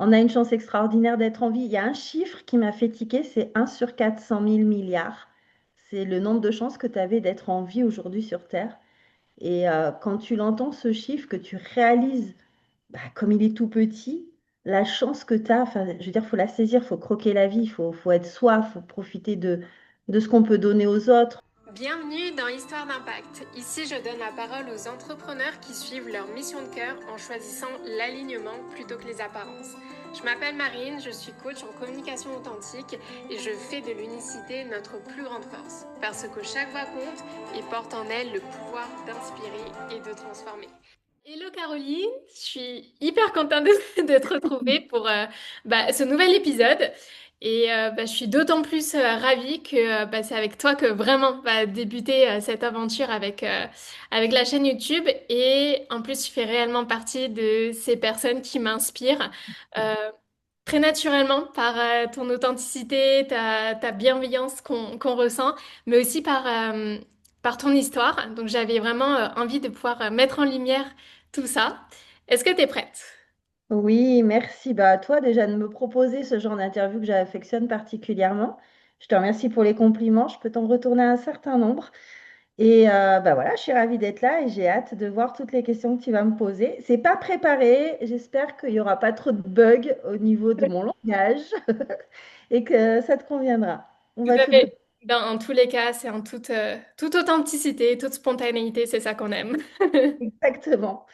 On a une chance extraordinaire d'être en vie. Il y a un chiffre qui m'a fait tiquer, c'est 1 sur 400 000 milliards. C'est le nombre de chances que tu avais d'être en vie aujourd'hui sur Terre. Et quand tu l'entends, ce chiffre, que tu réalises, bah, comme il est tout petit, la chance que tu as, enfin, je veux dire, il faut la saisir, il faut croquer la vie, faut être soi, il faut profiter de ce qu'on peut donner aux autres. Bienvenue dans Histoire d'impact. Ici, je donne la parole aux entrepreneurs qui suivent leur mission de cœur en choisissant l'alignement plutôt que les apparences. Je m'appelle Marine, je suis coach en communication authentique et je fais de l'unicité notre plus grande force. Parce que chaque voix compte et porte en elle le pouvoir d'inspirer et de transformer. Hello Caroline, je suis hyper contente de te retrouver pour ce nouvel épisode. Et je suis d'autant plus ravie que c'est avec toi que vraiment va débuter cette aventure avec la chaîne YouTube. Et en plus, tu fais réellement partie de ces personnes qui m'inspirent euh, très naturellement par ton authenticité, ta bienveillance qu'on ressent, mais aussi par ton histoire. Donc j'avais vraiment envie de pouvoir mettre en lumière tout ça. Est-ce que tu es prête? Oui, merci. Bah, à toi déjà de me proposer ce genre d'interview que j'affectionne particulièrement. Je te remercie pour les compliments. Je peux t'en retourner un certain nombre. Et bah voilà, je suis ravie d'être là et j'ai hâte de voir toutes les questions que tu vas me poser. C'est pas préparé. J'espère qu'il n'y aura pas trop de bugs au niveau de mon langage et que ça te conviendra. On Tout va à tout donner. fait. En tous les cas, c'est en toute authenticité, toute spontanéité, c'est ça qu'on aime. Exactement.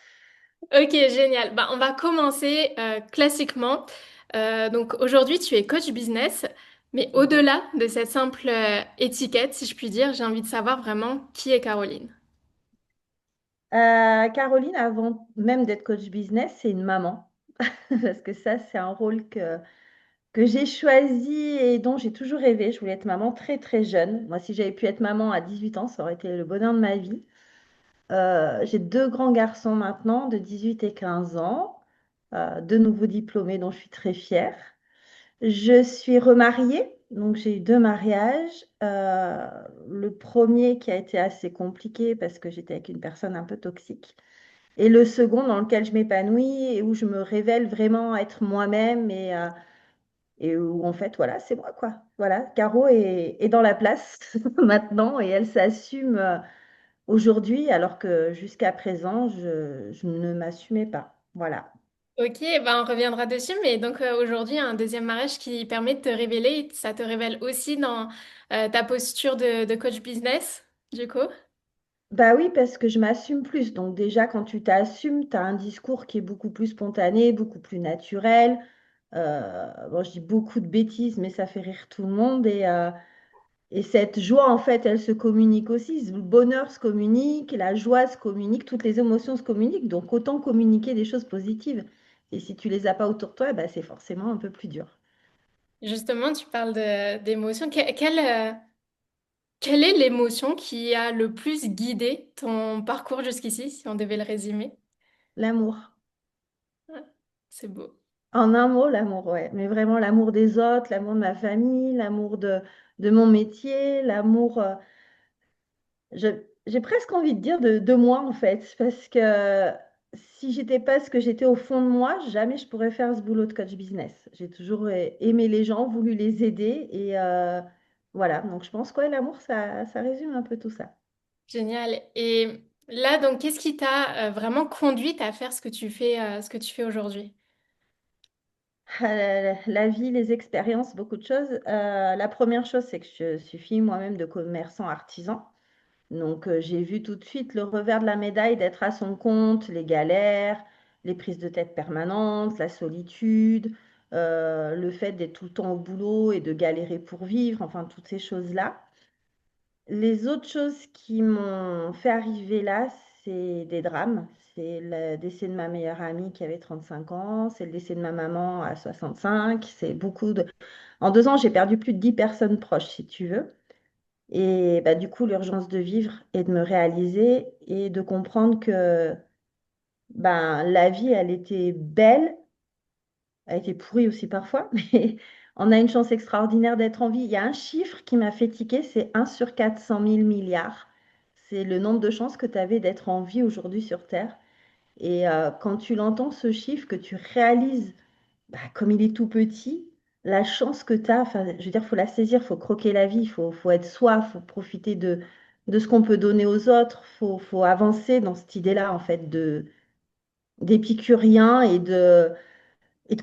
Ok, génial. On va commencer classiquement. Donc aujourd'hui, tu es coach business, mais au-delà de cette simple étiquette, si je puis dire, j'ai envie de savoir vraiment qui est Caroline. Caroline, avant même d'être coach business, c'est une maman. Parce que ça, c'est un rôle que j'ai choisi et dont j'ai toujours rêvé. Je voulais être maman très très jeune. Moi, si j'avais pu être maman à 18 ans, ça aurait été le bonheur de ma vie. J'ai deux grands garçons maintenant, de 18 et 15 ans, deux nouveaux diplômés dont je suis très fière. Je suis remariée, donc j'ai eu deux mariages. Le premier qui a été assez compliqué parce que j'étais avec une personne un peu toxique. Et le second dans lequel je m'épanouis et où je me révèle vraiment être moi-même et où en fait, voilà, c'est moi quoi. Voilà, Caro est dans la place maintenant et elle s'assume aujourd'hui alors que jusqu'à présent, je ne m'assumais pas. Voilà. Ok, on reviendra dessus, mais donc aujourd'hui, un deuxième mariage qui permet de te révéler, ça te révèle aussi dans ta posture de coach business, du coup. Bah oui, parce que je m'assume plus. Donc déjà, quand tu t'assumes, tu as un discours qui est beaucoup plus spontané, beaucoup plus naturel. Bon, je dis beaucoup de bêtises, mais ça fait rire tout le monde. Et cette joie, en fait, elle se communique aussi. Le bonheur se communique, la joie se communique, toutes les émotions se communiquent. Donc autant communiquer des choses positives. Et si tu les as pas autour de toi, bah, c'est forcément un peu plus dur. Justement, tu parles d'émotion. Quelle est l'émotion qui a le plus guidé ton parcours jusqu'ici, si on devait le résumer? L'amour. Ah, c'est beau. En un mot, l'amour, ouais. Mais vraiment l'amour des autres, l'amour de ma famille, l'amour de mon métier, l'amour, j'ai presque envie de dire de moi, en fait. Parce que si j'étais pas ce que j'étais au fond de moi, jamais je pourrais faire ce boulot de coach business. J'ai toujours aimé les gens, voulu les aider. Et voilà, donc je pense que ouais, l'amour, ça résume un peu tout ça. Génial. Et là, donc, qu'est-ce qui t'a vraiment conduite à faire ce que tu fais aujourd'hui? La vie, les expériences, beaucoup de choses. La première chose, c'est que je suis fille moi-même de commerçant artisan. Donc, j'ai vu tout de suite le revers de la médaille d'être à son compte, les galères, les prises de tête permanentes, la solitude, le fait d'être tout le temps au boulot et de galérer pour vivre, enfin, toutes ces choses-là. Les autres choses qui m'ont fait arriver là, c'est des drames. C'est le décès de ma meilleure amie qui avait 35 ans, c'est le décès de ma maman à 65, c'est beaucoup de... En 2 ans, j'ai perdu plus de 10 personnes proches, si tu veux. Et bah, du coup, l'urgence de vivre et de me réaliser et de comprendre que ben, la vie, elle était belle, elle était pourrie aussi parfois, mais on a une chance extraordinaire d'être en vie. Il y a un chiffre qui m'a fait tiquer, c'est 1 sur 400 000 milliards. C'est le nombre de chances que tu avais d'être en vie aujourd'hui sur Terre. Et quand tu l'entends, ce chiffre, que tu réalises comme il est tout petit, la chance que tu as, enfin, je veux dire, faut la saisir, faut croquer la vie, faut être soi, faut profiter de ce qu'on peut donner aux autres, faut avancer dans cette idée-là, en fait, d'épicurien et de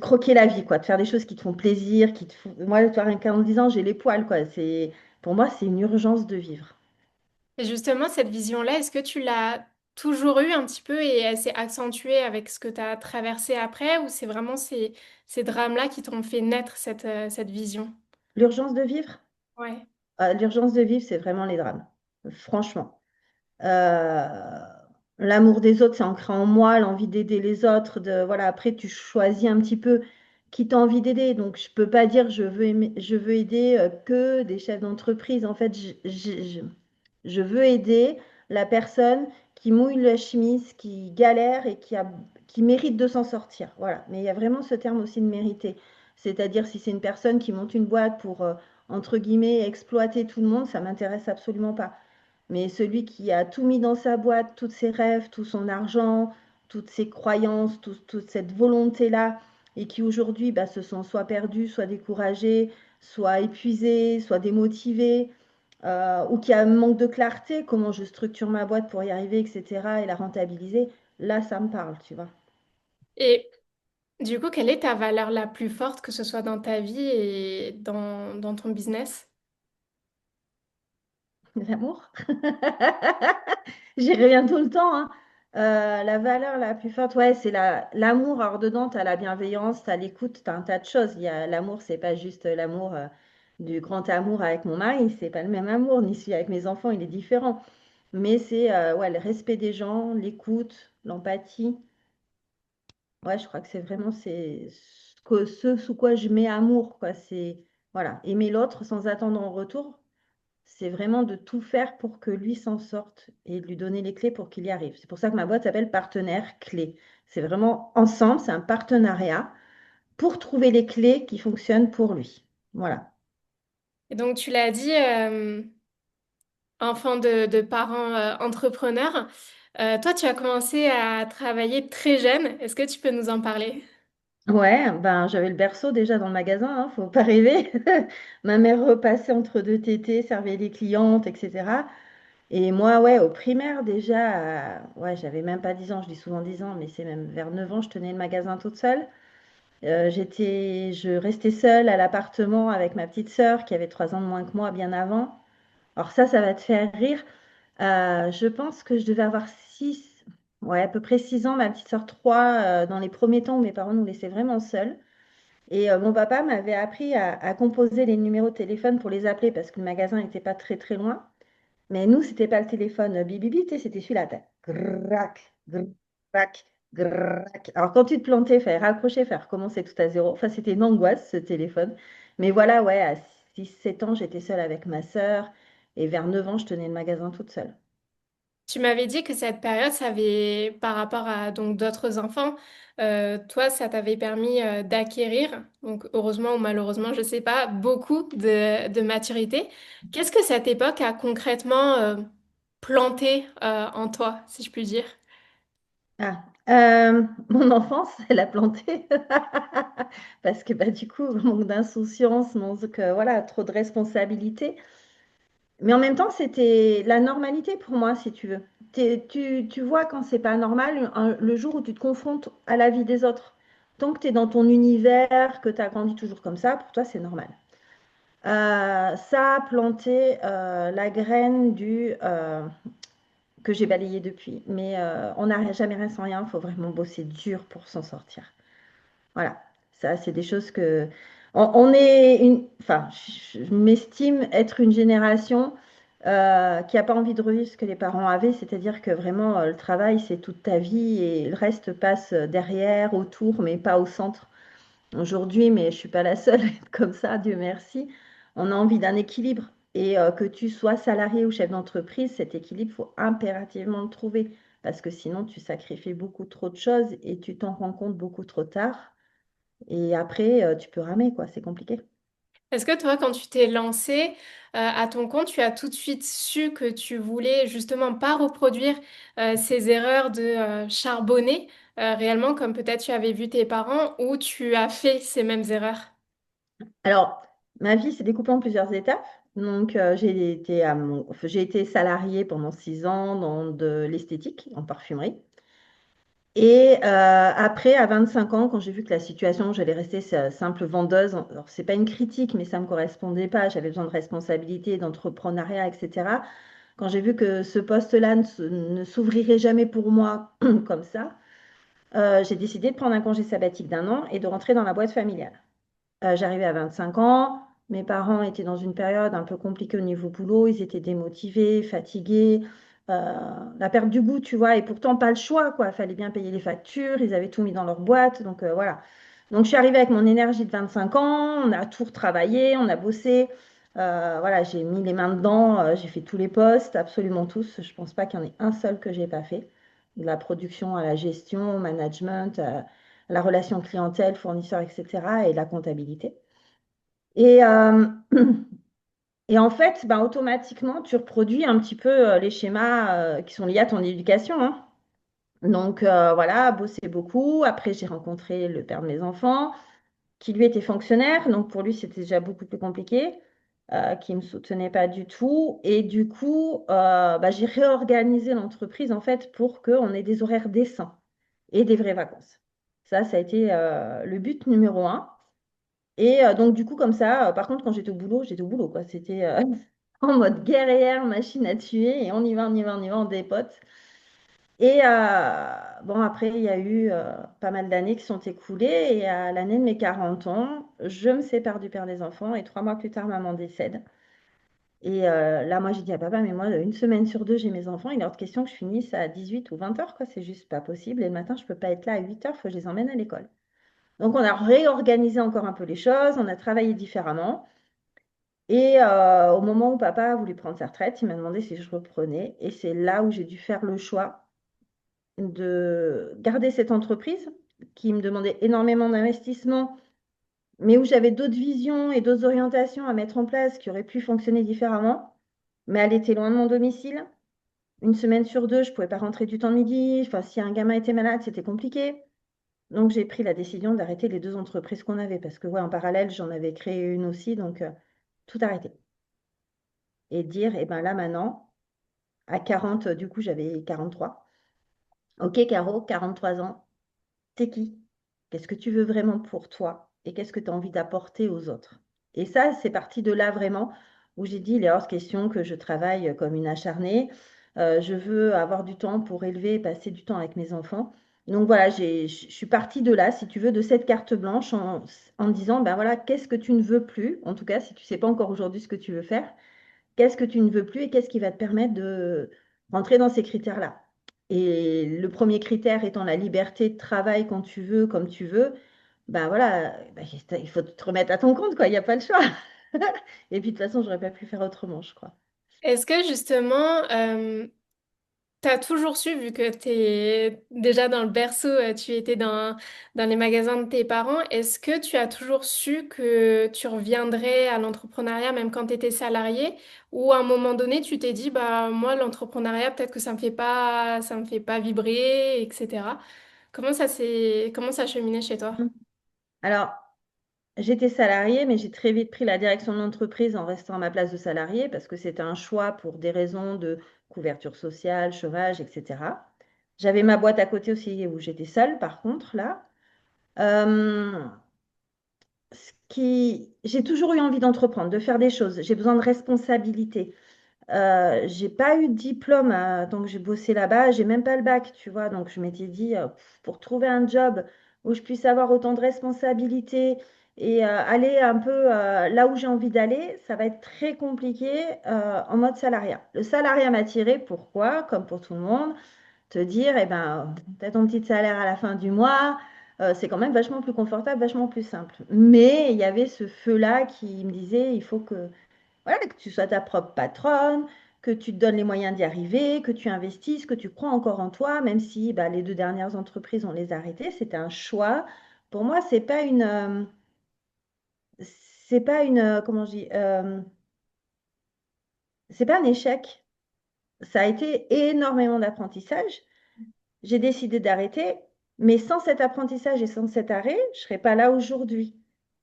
croquer la vie, quoi, de faire des choses qui te font plaisir, qui te font... Moi, tu vois, rien qu'en disant, j'ai les poils, quoi. Pour moi, c'est une urgence de vivre. Et justement, cette vision-là, est-ce que tu l'as toujours eue un petit peu et elle s'est accentuée avec ce que tu as traversé après, ou c'est vraiment ces drames-là qui t'ont fait naître cette vision? L'urgence de vivre, Ouais. l'urgence de vivre, c'est vraiment les drames, franchement. Euh, L'amour des autres, c'est ancré en moi, l'envie d'aider les autres. Voilà, après, tu choisis un petit peu qui t'as envie d'aider. Donc, je peux pas dire je veux aider que des chefs d'entreprise. En fait, je veux aider la personne qui mouille la chemise, qui galère et qui mérite de s'en sortir. Voilà. Mais il y a vraiment ce terme aussi de mériter. C'est-à-dire, si c'est une personne qui monte une boîte pour, entre guillemets, exploiter tout le monde, ça m'intéresse absolument pas. Mais celui qui a tout mis dans sa boîte, tous ses rêves, tout son argent, toutes ses croyances, toute cette volonté-là, et qui aujourd'hui se sont soit perdus, soit découragés, soit épuisés, soit démotivés, ou qui a un manque de clarté, comment je structure ma boîte pour y arriver, etc., et la rentabiliser, là, ça me parle, tu vois. Et du coup, quelle est ta valeur la plus forte, que ce soit dans ta vie et dans ton business? L'amour. J'y reviens tout le temps, hein. La valeur la plus forte, ouais, c'est l'amour. Alors dedans, tu as la bienveillance, tu as l'écoute, tu as un tas de choses. L'amour, c'est pas juste l'amour du grand amour avec mon mari, c'est pas le même amour, ni celui avec mes enfants, il est différent. Mais c'est ouais, le respect des gens, l'écoute, l'empathie. Ouais, je crois que c'est vraiment ce sous quoi je mets amour, quoi. C'est voilà, aimer l'autre sans attendre en retour. C'est vraiment de tout faire pour que lui s'en sorte et de lui donner les clés pour qu'il y arrive. C'est pour ça que ma boîte s'appelle Partenaire Clé. C'est vraiment ensemble, c'est un partenariat pour trouver les clés qui fonctionnent pour lui. Voilà. Et donc, tu l'as dit, enfant de parents entrepreneurs, toi, tu as commencé à travailler très jeune. Est-ce que tu peux nous en parler? Ouais, ben j'avais le berceau déjà dans le magasin, hein, faut pas rêver. Ma mère repassait entre deux tétés, servait les clientes, etc. Et moi, ouais, au primaire déjà, ouais, j'avais même pas 10 ans, je dis souvent 10 ans, mais c'est même vers 9 ans, je tenais le magasin toute seule. Je restais seule à l'appartement avec ma petite sœur qui avait 3 ans de moins que moi bien avant. Alors ça va te faire rire. Je pense que je devais avoir 6, ouais, à peu près 6 ans, ma petite sœur 3, dans les premiers temps où mes parents nous laissaient vraiment seuls. Et mon papa m'avait appris à composer les numéros de téléphone pour les appeler parce que le magasin n'était pas très très loin. Mais nous, c'était pas le téléphone bibi, tu sais, c'était celui-là. Grac, grac, grac. Alors, quand tu te plantais, il fallait raccrocher, faire recommencer tout à zéro. Enfin, c'était une angoisse, ce téléphone. Mais voilà, ouais, à 6, 7 ans, j'étais seule avec ma sœur. Et vers 9 ans, je tenais le magasin toute seule. Tu m'avais dit que cette période, ça avait, par rapport à donc d'autres enfants, toi, ça t'avait permis d'acquérir, donc heureusement ou malheureusement, je sais pas, beaucoup de maturité. Qu'est-ce que cette époque a concrètement planté en toi, si je puis dire? Ah, mon enfance, elle a planté. Parce que du coup, manque d'insouciance, manque, voilà, trop de responsabilités. Mais en même temps, c'était la normalité pour moi, si tu veux. Tu vois quand c'est pas normal, le jour où tu te confrontes à la vie des autres. Tant que tu es dans ton univers, que tu as grandi toujours comme ça, pour toi, c'est normal. Ça a planté la graine que j'ai balayé depuis. Mais on n'arrive jamais rien sans rien, il faut vraiment bosser dur pour s'en sortir. Voilà, ça, c'est des choses que... On est une... Enfin, je m'estime être une génération qui n'a pas envie de revivre ce que les parents avaient, c'est-à-dire que vraiment, le travail, c'est toute ta vie et le reste passe derrière, autour, mais pas au centre. Aujourd'hui, mais je ne suis pas la seule à être comme ça, Dieu merci. On a envie d'un équilibre. Et que tu sois salarié ou chef d'entreprise, cet équilibre, il faut impérativement le trouver. Parce que sinon, tu sacrifies beaucoup trop de choses et tu t'en rends compte beaucoup trop tard. Et après, tu peux ramer, quoi. C'est compliqué. Est-ce que toi, quand tu t'es lancé à ton compte, tu as tout de suite su que tu voulais justement pas reproduire ces erreurs de charbonner, réellement, comme peut-être tu avais vu tes parents, ou tu as fait ces mêmes erreurs? Alors, ma vie s'est découpée en plusieurs étapes. Donc, j'ai été salariée pendant 6 ans dans de l'esthétique, en parfumerie. Et après, à 25 ans, quand j'ai vu que la situation, j'allais rester simple vendeuse, alors c'est pas une critique, mais ça me correspondait pas, j'avais besoin de responsabilité, d'entrepreneuriat, etc. Quand j'ai vu que ce poste-là ne s'ouvrirait jamais pour moi comme ça, j'ai décidé de prendre un congé sabbatique d'1 an et de rentrer dans la boîte familiale. J'arrivais à 25 ans. Mes parents étaient dans une période un peu compliquée au niveau boulot. Ils étaient démotivés, fatigués, la perte du goût, tu vois. Et pourtant, pas le choix, quoi. Il fallait bien payer les factures. Ils avaient tout mis dans leur boîte. Donc, voilà. Donc, je suis arrivée avec mon énergie de 25 ans. On a tout retravaillé, on a bossé. Voilà, j'ai mis les mains dedans. J'ai fait tous les postes, absolument tous. Je pense pas qu'il y en ait un seul que j'ai pas fait. De la production à la gestion, au management, la relation clientèle, fournisseur, etc. et la comptabilité. Et, et en fait, ben, automatiquement, tu reproduis un petit peu les schémas qui sont liés à ton éducation, hein. Donc voilà, bosser beaucoup. Après, j'ai rencontré le père de mes enfants, qui lui était fonctionnaire. Donc pour lui, c'était déjà beaucoup plus compliqué, qui ne me soutenait pas du tout. Et du coup, bah, j'ai réorganisé l'entreprise en fait pour qu'on ait des horaires décents et des vraies vacances. Ça a été le but numéro un. Et donc, du coup, comme ça, par contre, quand j'étais au boulot, quoi. C'était en mode guerrière, machine à tuer, et on y va, on y va, on y va, on dépote. Et bon, après, il y a eu pas mal d'années qui sont écoulées, et à l'année de mes 40 ans, je me sépare du père des enfants, et 3 mois plus tard, maman décède. Et là, moi, j'ai dit à papa, mais moi, une semaine sur deux, j'ai mes enfants, il est hors de question que je finisse à 18 ou 20 heures, quoi. C'est juste pas possible. Et le matin, je peux pas être là à 8 heures, il faut que je les emmène à l'école. Donc, on a réorganisé encore un peu les choses, on a travaillé différemment. Et au moment où papa a voulu prendre sa retraite, il m'a demandé si je reprenais. Et c'est là où j'ai dû faire le choix de garder cette entreprise qui me demandait énormément d'investissement, mais où j'avais d'autres visions et d'autres orientations à mettre en place qui auraient pu fonctionner différemment. Mais elle était loin de mon domicile. Une semaine sur deux, je ne pouvais pas rentrer du temps de midi. Enfin, si un gamin était malade, c'était compliqué. Donc, j'ai pris la décision d'arrêter les deux entreprises qu'on avait parce que, ouais, en parallèle, j'en avais créé une aussi. Donc, tout arrêter. Et dire, eh ben là, maintenant, à 40, du coup, j'avais 43. Ok, Caro, 43 ans, t'es qui? Qu'est-ce que tu veux vraiment pour toi? Et qu'est-ce que tu as envie d'apporter aux autres? Et ça, c'est parti de là vraiment, où j'ai dit, il est hors de question que je travaille comme une acharnée. Je veux avoir du temps pour élever et passer du temps avec mes enfants. Donc voilà, je suis partie de là, si tu veux, de cette carte blanche en disant, ben voilà, qu'est-ce que tu ne veux plus? En tout cas, si tu ne sais pas encore aujourd'hui ce que tu veux faire, qu'est-ce que tu ne veux plus et qu'est-ce qui va te permettre de rentrer dans ces critères-là? Et le premier critère étant la liberté de travail quand tu veux, comme tu veux, ben voilà, ben, il faut te remettre à ton compte, quoi, il n'y a pas le choix. Et puis de toute façon, j'aurais pas pu faire autrement, je crois. Est-ce que justement, t'as toujours su, vu que t'es déjà dans le berceau, tu étais dans les magasins de tes parents, est-ce que tu as toujours su que tu reviendrais à l'entrepreneuriat même quand tu étais salarié, ou à un moment donné tu t'es dit bah moi l'entrepreneuriat peut-être que ça me fait pas vibrer, etc. Comment ça a cheminé chez toi? Alors, j'étais salariée, mais j'ai très vite pris la direction de l'entreprise en restant à ma place de salariée parce que c'était un choix pour des raisons de couverture sociale, chômage, etc. J'avais ma boîte à côté aussi où j'étais seule, par contre, là. Euh, J'ai toujours eu envie d'entreprendre, de faire des choses. J'ai besoin de responsabilité. J'ai pas eu de diplôme tant que j'ai bossé là-bas. J'ai même pas le bac, tu vois. Donc je m'étais dit, pour trouver un job où je puisse avoir autant de responsabilités et aller un peu là où j'ai envie d'aller, ça va être très compliqué en mode salariat. Le salariat m'a tiré, pourquoi? Comme pour tout le monde te dire, eh ben, tu as ton petit salaire à la fin du mois, c'est quand même vachement plus confortable, vachement plus simple. Mais il y avait ce feu-là qui me disait, il faut que, voilà, que tu sois ta propre patronne, que tu te donnes les moyens d'y arriver, que tu investisses, que tu crois encore en toi, même si bah, les deux dernières entreprises, on les a arrêtées, c'était un choix. Pour moi, c'est pas une, comment je dis, c'est pas un échec. Ça a été énormément d'apprentissage. J'ai décidé d'arrêter. Mais sans cet apprentissage et sans cet arrêt, je ne serais pas là aujourd'hui.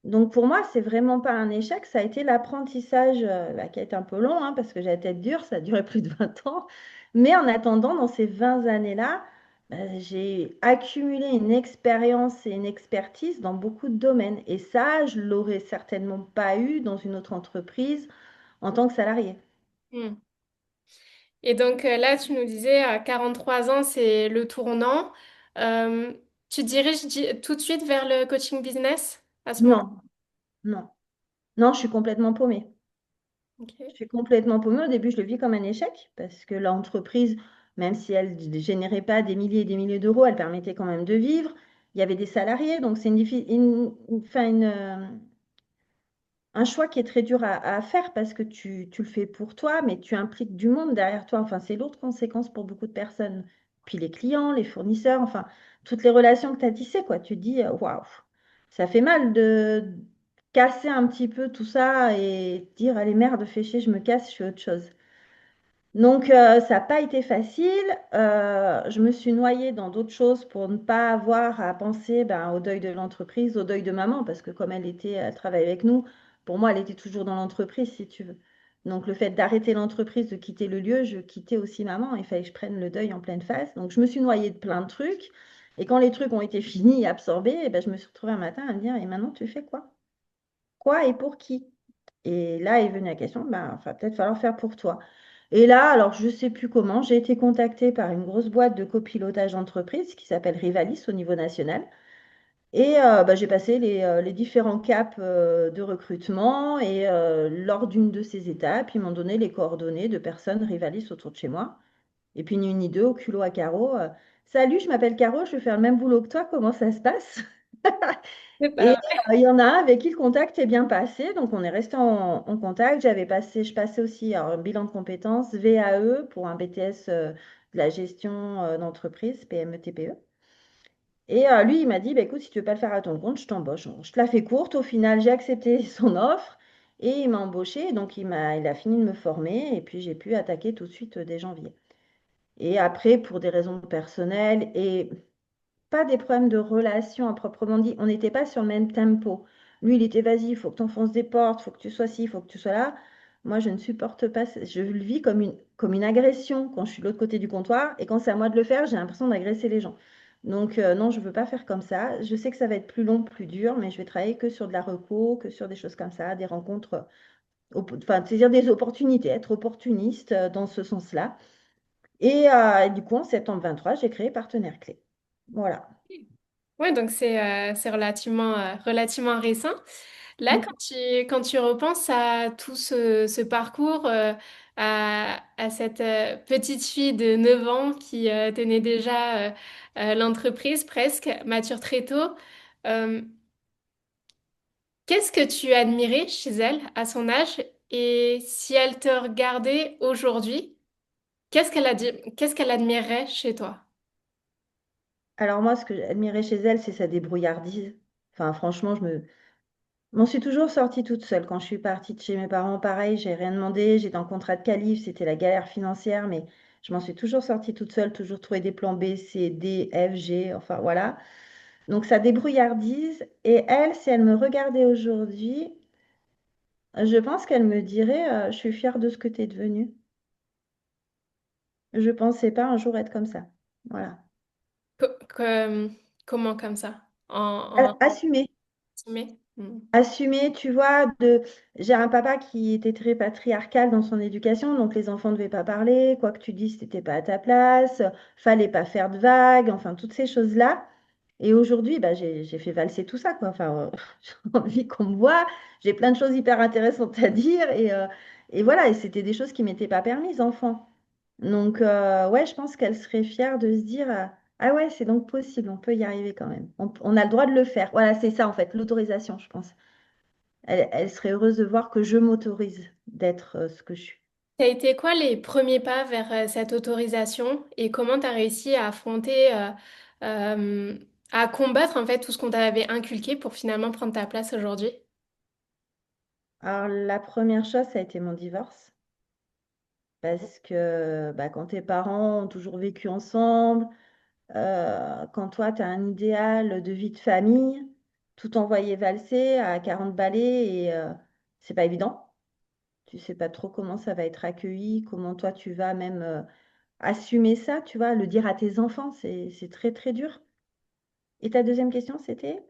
Donc pour moi, c'est vraiment pas un échec, ça a été l'apprentissage bah, qui a été un peu long, hein, parce que j'ai la tête dure, ça a duré plus de 20 ans. Mais en attendant, dans ces 20 années-là, bah, j'ai accumulé une expérience et une expertise dans beaucoup de domaines. Et ça, je l'aurais certainement pas eu dans une autre entreprise en tant que salarié. Hmm. Et donc là, tu nous disais, à 43 ans, c'est le tournant. Euh, Tu diriges tout de suite vers le coaching business à ce moment? Non, non, non, je suis complètement paumée. Je Ok. suis complètement paumée. Au début, je le vis comme un échec parce que l'entreprise, même si elle ne générait pas des milliers et des milliers d'euros, elle permettait quand même de vivre. Il y avait des salariés, donc c'est un choix qui est très dur à faire parce que tu le fais pour toi, mais tu impliques du monde derrière toi. Enfin, c'est lourde conséquence pour beaucoup de personnes. Puis les clients, les fournisseurs, enfin, toutes les relations que tu as tissées, quoi. Tu te dis, waouh, ça fait mal de casser un petit peu tout ça et dire, allez, merde, fais chier, je me casse, je fais autre chose. Donc, ça n'a pas été facile. Je me suis noyée dans d'autres choses pour ne pas avoir à penser ben, au deuil de l'entreprise, au deuil de maman, parce que comme elle travaille avec nous, pour moi, elle était toujours dans l'entreprise, si tu veux. Donc, le fait d'arrêter l'entreprise, de quitter le lieu, je quittais aussi maman. Il fallait que je prenne le deuil en pleine face. Donc, je me suis noyée de plein de trucs. Et quand les trucs ont été finis et absorbés, eh ben, je me suis retrouvée un matin à me dire, et maintenant, tu fais quoi? Quoi et pour qui? Et là est venue la question, ben, va peut-être falloir faire pour toi. Et là, alors je ne sais plus comment, j'ai été contactée par une grosse boîte de copilotage d'entreprise qui s'appelle Rivalis au niveau national. Et bah, j'ai passé les différents caps de recrutement. Et lors d'une de ces étapes, ils m'ont donné les coordonnées de personnes Rivalis autour de chez moi. Et puis ni une ni deux, au culot à carreau. Salut, je m'appelle Caro, je vais faire le même boulot que toi, comment ça se passe? C'est Et ça. il y en a un avec qui le contact est bien passé, donc on est resté en contact. Je passais aussi alors, un bilan de compétences VAE pour un BTS de la gestion d'entreprise, PME, TPE. Et lui, il m'a dit, bah, écoute, si tu veux pas le faire à ton compte, je t'embauche. Je te la fais courte. Au final, j'ai accepté son offre et il m'a embauché. Donc, il a fini de me former et puis j'ai pu attaquer tout de suite dès janvier. Et après, pour des raisons personnelles et pas des problèmes de relation à proprement dit. On n'était pas sur le même tempo. Lui, il était, vas-y, il faut que tu enfonces des portes, il faut que tu sois ci, il faut que tu sois là. Moi, je ne supporte pas, je le vis comme une agression quand je suis de l'autre côté du comptoir. Et quand c'est à moi de le faire, j'ai l'impression d'agresser les gens. Donc, non, je ne veux pas faire comme ça. Je sais que ça va être plus long, plus dur, mais je vais travailler que sur de la reco, que sur des choses comme ça, des rencontres, enfin, saisir des opportunités, être opportuniste dans ce sens-là. Et du coup, en septembre 23, j'ai créé Partenaire Clé. Voilà. Ouais, donc c'est relativement récent. Là, quand tu repenses à tout ce parcours, à cette petite fille de 9 ans qui tenait déjà l'entreprise presque, mature très tôt, euh, qu'est-ce que tu admirais chez elle à son âge? Et si elle te regardait aujourd'hui, qu'est-ce qu'elle admirerait chez toi? Alors moi, ce que j'admirais chez elle, c'est sa débrouillardise. Enfin, franchement, m'en suis toujours sortie toute seule. Quand je suis partie de chez mes parents, pareil, j'ai rien demandé. J'étais en contrat de qualif, c'était la galère financière, mais je m'en suis toujours sortie toute seule, toujours trouvé des plans B, C, D, F, G, enfin voilà. Donc sa débrouillardise. Et elle, si elle me regardait aujourd'hui, je pense qu'elle me dirait, je suis fière de ce que tu es devenue. Je pensais pas un jour être comme ça. Voilà. Comment comme ça? Assumer. Estimé. Hmm. Assumer, tu vois, j'ai un papa qui était très patriarcal dans son éducation, donc les enfants ne devaient pas parler, quoi que tu dises, t'étais pas à ta place, fallait pas faire de vagues, enfin toutes ces choses-là. Et aujourd'hui, bah, j'ai fait valser tout ça, quoi. Enfin, j'ai envie qu'on me voit, j'ai plein de choses hyper intéressantes à dire, et voilà, et c'était des choses qui m'étaient pas permises, enfant. Donc, ouais, je pense qu'elle serait fière de se dire, ah ouais, c'est donc possible, on peut y arriver quand même. On a le droit de le faire. Voilà, c'est ça en fait, l'autorisation, je pense. Elle serait heureuse de voir que je m'autorise d'être ce que je suis. Ça a été quoi les premiers pas vers cette autorisation et comment tu as réussi à affronter, euh, à combattre en fait tout ce qu'on t'avait inculqué pour finalement prendre ta place aujourd'hui? Alors, la première chose, ça a été mon divorce. Parce que bah, quand tes parents ont toujours vécu ensemble, quand toi, tu as un idéal de vie de famille, tout envoyer valser à 40 balais et c'est pas évident. Tu sais pas trop comment ça va être accueilli, comment toi tu vas même assumer ça, tu vois, le dire à tes enfants, c'est très très dur. Et ta deuxième question, c'était?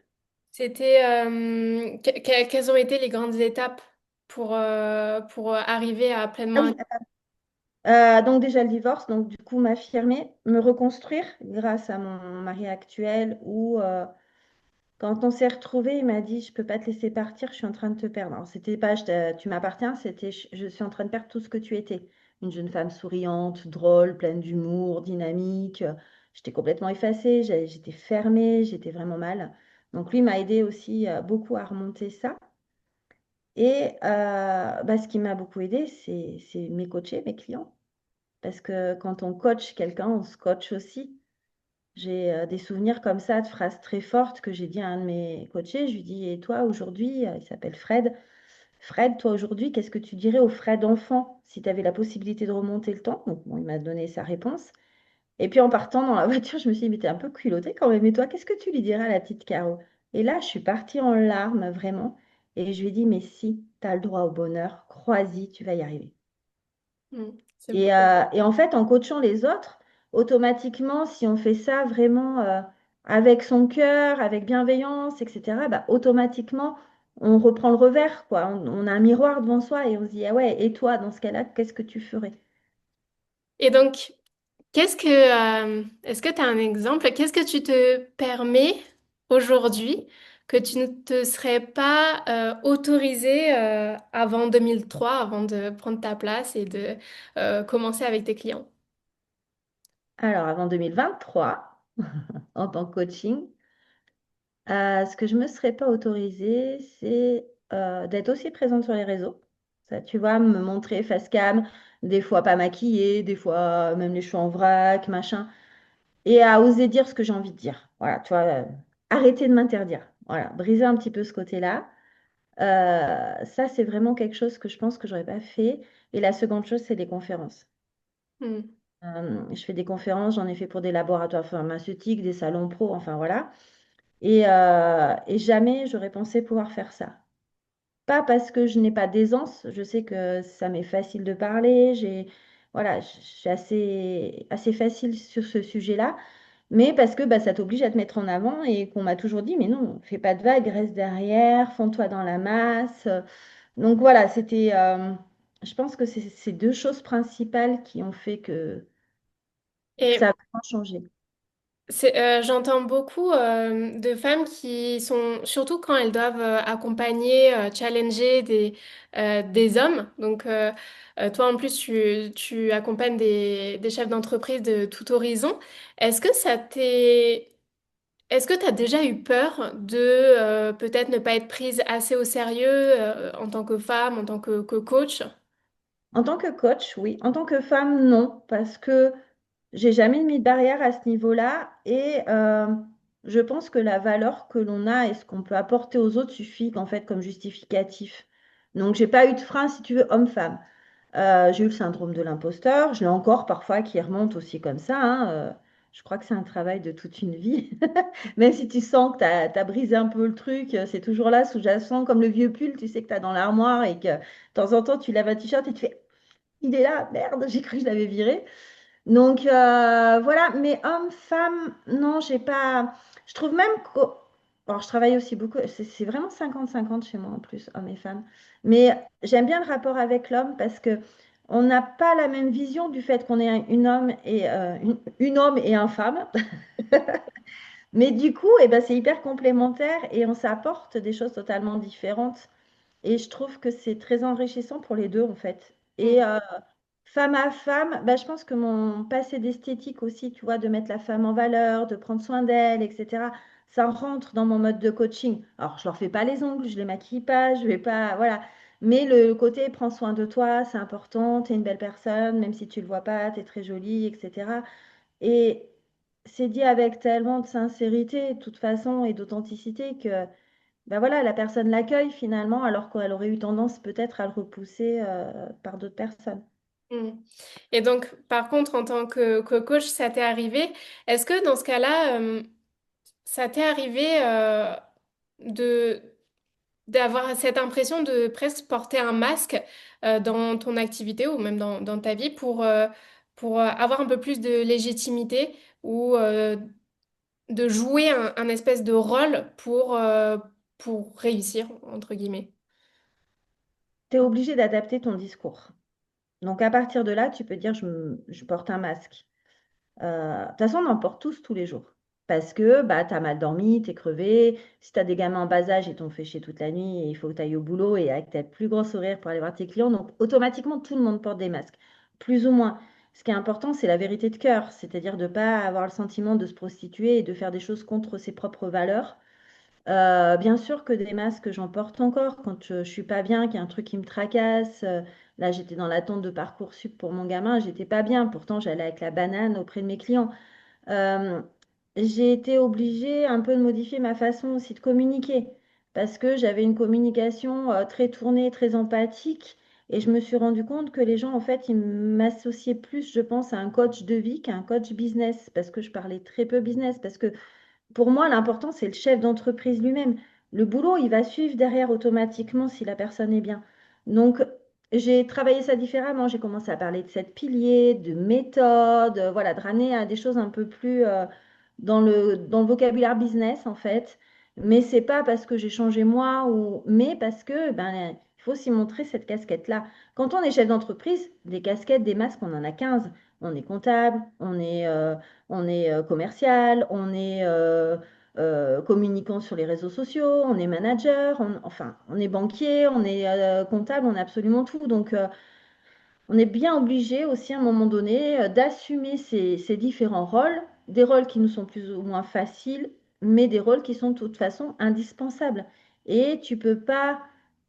C'était quelles ont été les grandes étapes pour arriver à Ah pleinement... oui, donc déjà le divorce, donc du coup m'affirmer, me reconstruire grâce à mon mari actuel ou quand on s'est retrouvés, il m'a dit, je peux pas te laisser partir, je suis en train de te perdre. Alors, c'était pas, tu m'appartiens, c'était, je suis en train de perdre tout ce que tu étais. Une jeune femme souriante, drôle, pleine d'humour, dynamique. J'étais complètement effacée, j'étais fermée, j'étais vraiment mal. Donc, lui m'a aidé aussi beaucoup à remonter ça. Et bah, ce qui m'a beaucoup aidé, c'est mes coachés, mes clients. Parce que quand on coach quelqu'un, on se coach aussi. J'ai des souvenirs comme ça, de phrases très fortes que j'ai dit à un de mes coachés. Je lui dis, et toi aujourd'hui, il s'appelle Fred. Fred, toi aujourd'hui, qu'est-ce que tu dirais au Fred enfant si tu avais la possibilité de remonter le temps? Donc, bon, il m'a donné sa réponse. Et puis en partant dans la voiture, je me suis dit, mais t'es un peu culotté quand même. Et toi, qu'est-ce que tu lui dirais à la petite Caro? Et là, je suis partie en larmes, vraiment. Et je lui ai dit, mais si, tu as le droit au bonheur, crois-y, tu vas y arriver. C'est beau. Et en fait, en coachant les autres, automatiquement, si on fait ça vraiment avec son cœur, avec bienveillance, etc., bah, automatiquement, on reprend le revers, quoi. On a un miroir devant soi et on se dit, ah ouais, et toi, dans ce cas-là, qu'est-ce que tu ferais? Et donc, est-ce que tu as un exemple? Qu'est-ce que tu te permets aujourd'hui que tu ne te serais pas autorisé avant 2003, avant de prendre ta place et de commencer avec tes clients? Alors, avant 2023, en tant que coaching, ce que je ne me serais pas autorisée, c'est d'être aussi présente sur les réseaux. Ça, tu vois, me montrer face cam, des fois pas maquillée, des fois même les cheveux en vrac, machin. Et à oser dire ce que j'ai envie de dire. Voilà, tu vois, arrêter de m'interdire. Voilà, briser un petit peu ce côté-là. Ça, c'est vraiment quelque chose que je pense que j'aurais pas fait. Et la seconde chose, c'est les conférences. Hmm. Je fais des conférences, j'en ai fait pour des laboratoires pharmaceutiques, des salons pro, enfin voilà. Et jamais j'aurais pensé pouvoir faire ça. Pas parce que je n'ai pas d'aisance, je sais que ça m'est facile de parler, voilà, je suis assez facile sur ce sujet-là. Mais parce que bah, ça t'oblige à te mettre en avant et qu'on m'a toujours dit, mais non, fais pas de vagues, reste derrière, fonds-toi dans la masse. Donc voilà, je pense que c'est ces deux choses principales qui ont fait que ça a Et vraiment changé. j'entends beaucoup de femmes qui sont, surtout quand elles doivent accompagner, challenger des hommes. Donc, toi, en plus, tu accompagnes des chefs d'entreprise de tout horizon. Est-ce que est-ce que tu as déjà eu peur de peut-être ne pas être prise assez au sérieux en tant que femme, en tant que coach? En tant que coach, oui. En tant que femme, non, parce que j'ai jamais mis de barrière à ce niveau-là et je pense que la valeur que l'on a et ce qu'on peut apporter aux autres suffit en fait comme justificatif. Donc, j'ai pas eu de frein, si tu veux, homme-femme. J'ai eu le syndrome de l'imposteur, je l'ai encore parfois qui remonte aussi comme ça, hein. Je crois que c'est un travail de toute une vie. Même si tu sens que tu as, brisé un peu le truc, c'est toujours là, sous-jacent, comme le vieux pull, tu sais que tu as dans l'armoire et que de temps en temps, tu lèves un t-shirt et tu fais, il est là, merde, j'ai cru que je l'avais viré. Donc voilà, mais homme, femme, non, j'ai pas. Je trouve même que. Alors, je travaille aussi beaucoup, c'est vraiment 50-50 chez moi en plus, hommes et femmes. Mais j'aime bien le rapport avec l'homme parce que on n'a pas la même vision du fait qu'on est une homme et une homme et un femme. Mais du coup, eh ben, c'est hyper complémentaire et on s'apporte des choses totalement différentes. Et je trouve que c'est très enrichissant pour les deux en fait. Et femme à femme, bah, je pense que mon passé d'esthétique aussi, tu vois, de mettre la femme en valeur, de prendre soin d'elle, etc., ça rentre dans mon mode de coaching. Alors, je leur fais pas les ongles, je les maquille pas, je vais pas, voilà. Mais le côté prends soin de toi, c'est important, tu es une belle personne, même si tu le vois pas, tu es très jolie, etc. Et c'est dit avec tellement de sincérité, de toute façon, et d'authenticité que ben voilà, la personne l'accueille finalement, alors qu'elle aurait eu tendance peut-être à le repousser par d'autres personnes. Mm. Et donc, par contre, en tant que coach, ça t'est arrivé. Est-ce que dans ce cas-là, ça t'est arrivé de d'avoir cette impression de presque porter un masque dans ton activité ou même dans ta vie pour avoir un peu plus de légitimité ou de jouer un espèce de rôle pour réussir, entre guillemets. Tu es obligé d'adapter ton discours. Donc à partir de là, tu peux dire je porte un masque. De toute façon, on en porte tous les jours. Parce que bah, tu as mal dormi, tu es crevé. Si tu as des gamins en bas âge, ils t'ont fait chier toute la nuit et il faut que tu ailles au boulot et avec ta plus gros sourire pour aller voir tes clients. Donc automatiquement, tout le monde porte des masques, plus ou moins. Ce qui est important, c'est la vérité de cœur, c'est-à-dire de ne pas avoir le sentiment de se prostituer et de faire des choses contre ses propres valeurs. Bien sûr que des masques, j'en porte encore quand je suis pas bien, qu'il y a un truc qui me tracasse. Là, j'étais dans l'attente de Parcoursup pour mon gamin, j'étais pas bien. Pourtant, j'allais avec la banane auprès de mes clients. Euh, j'ai été obligée un peu de modifier ma façon aussi de communiquer parce que j'avais une communication très tournée, très empathique. Et je me suis rendu compte que les gens, en fait, ils m'associaient plus, je pense, à un coach de vie qu'à un coach business parce que je parlais très peu business, parce que pour moi, l'important, c'est le chef d'entreprise lui-même. Le boulot, il va suivre derrière automatiquement si la personne est bien. Donc, j'ai travaillé ça différemment. J'ai commencé à parler de 7 piliers, de méthodes, voilà, de ramener à des choses un peu plus dans le vocabulaire business, en fait. Mais c'est pas parce que j'ai changé moi, mais parce que ben, il faut aussi montrer cette casquette-là. Quand on est chef d'entreprise, des casquettes, des masques, on en a 15. On est comptable, on est commercial, on est communicant sur les réseaux sociaux, on est manager, enfin, on est banquier, on est comptable, on est absolument tout. Donc, on est bien obligé aussi à un moment donné d'assumer ces différents rôles, des rôles qui nous sont plus ou moins faciles, mais des rôles qui sont de toute façon indispensables. Et tu peux pas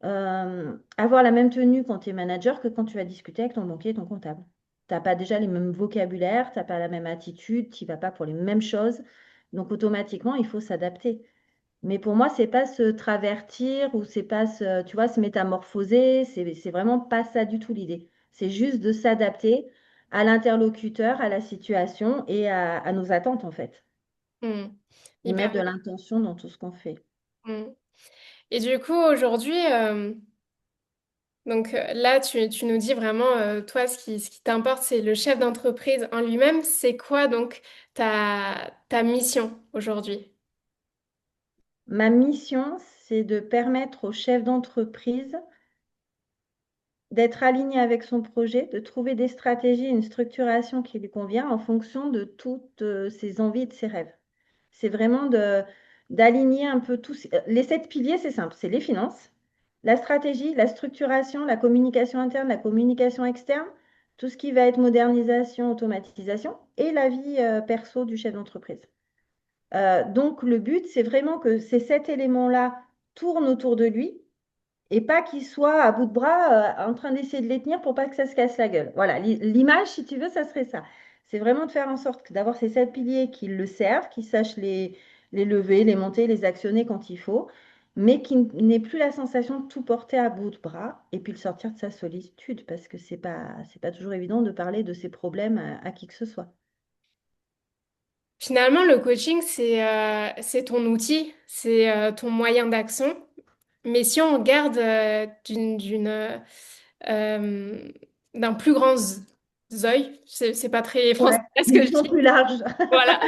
avoir la même tenue quand tu es manager que quand tu vas discuter avec ton banquier et ton comptable. Tu n'as pas déjà les mêmes vocabulaires, tu n'as pas la même attitude, tu n'y vas pas pour les mêmes choses. Donc automatiquement, il faut s'adapter. Mais pour moi, c'est pas se travertir ou c'est pas tu vois, se métamorphoser. C'est vraiment pas ça du tout l'idée. C'est juste de s'adapter à l'interlocuteur, à la situation et à nos attentes en fait. Mm. Et Hyper mettre de l'intention dans tout ce qu'on fait. bien. Mm. Et du coup, aujourd'hui, donc là, tu nous dis vraiment, toi, ce qui t'importe, c'est le chef d'entreprise en lui-même. C'est quoi donc ta mission aujourd'hui? Ma mission, c'est de permettre au chef d'entreprise d'être aligné avec son projet, de trouver des stratégies, une structuration qui lui convient en fonction de toutes ses envies et de ses rêves. C'est vraiment d'aligner un peu tous. Les 7 piliers, c'est simple, c'est les finances, la stratégie, la structuration, la communication interne, la communication externe, tout ce qui va être modernisation, automatisation et la vie perso du chef d'entreprise. Donc le but, c'est vraiment que ces 7 éléments-là tournent autour de lui et pas qu'il soit à bout de bras en train d'essayer de les tenir pour pas que ça se casse la gueule. Voilà, l'image, si tu veux, ça serait ça. C'est vraiment de faire en sorte d'avoir ces 7 piliers qui le servent, qui sachent les lever, les monter, les actionner quand il faut, mais qui n'ait plus la sensation de tout porter à bout de bras et puis le sortir de sa solitude, parce que c'est pas toujours évident de parler de ses problèmes à qui que ce soit. Finalement, le coaching, c'est ton outil, c'est ton moyen d'action. Mais si on regarde euh, d'un plus grand œil, c'est pas très Ouais, français ce une que je vision dis. plus large. Voilà.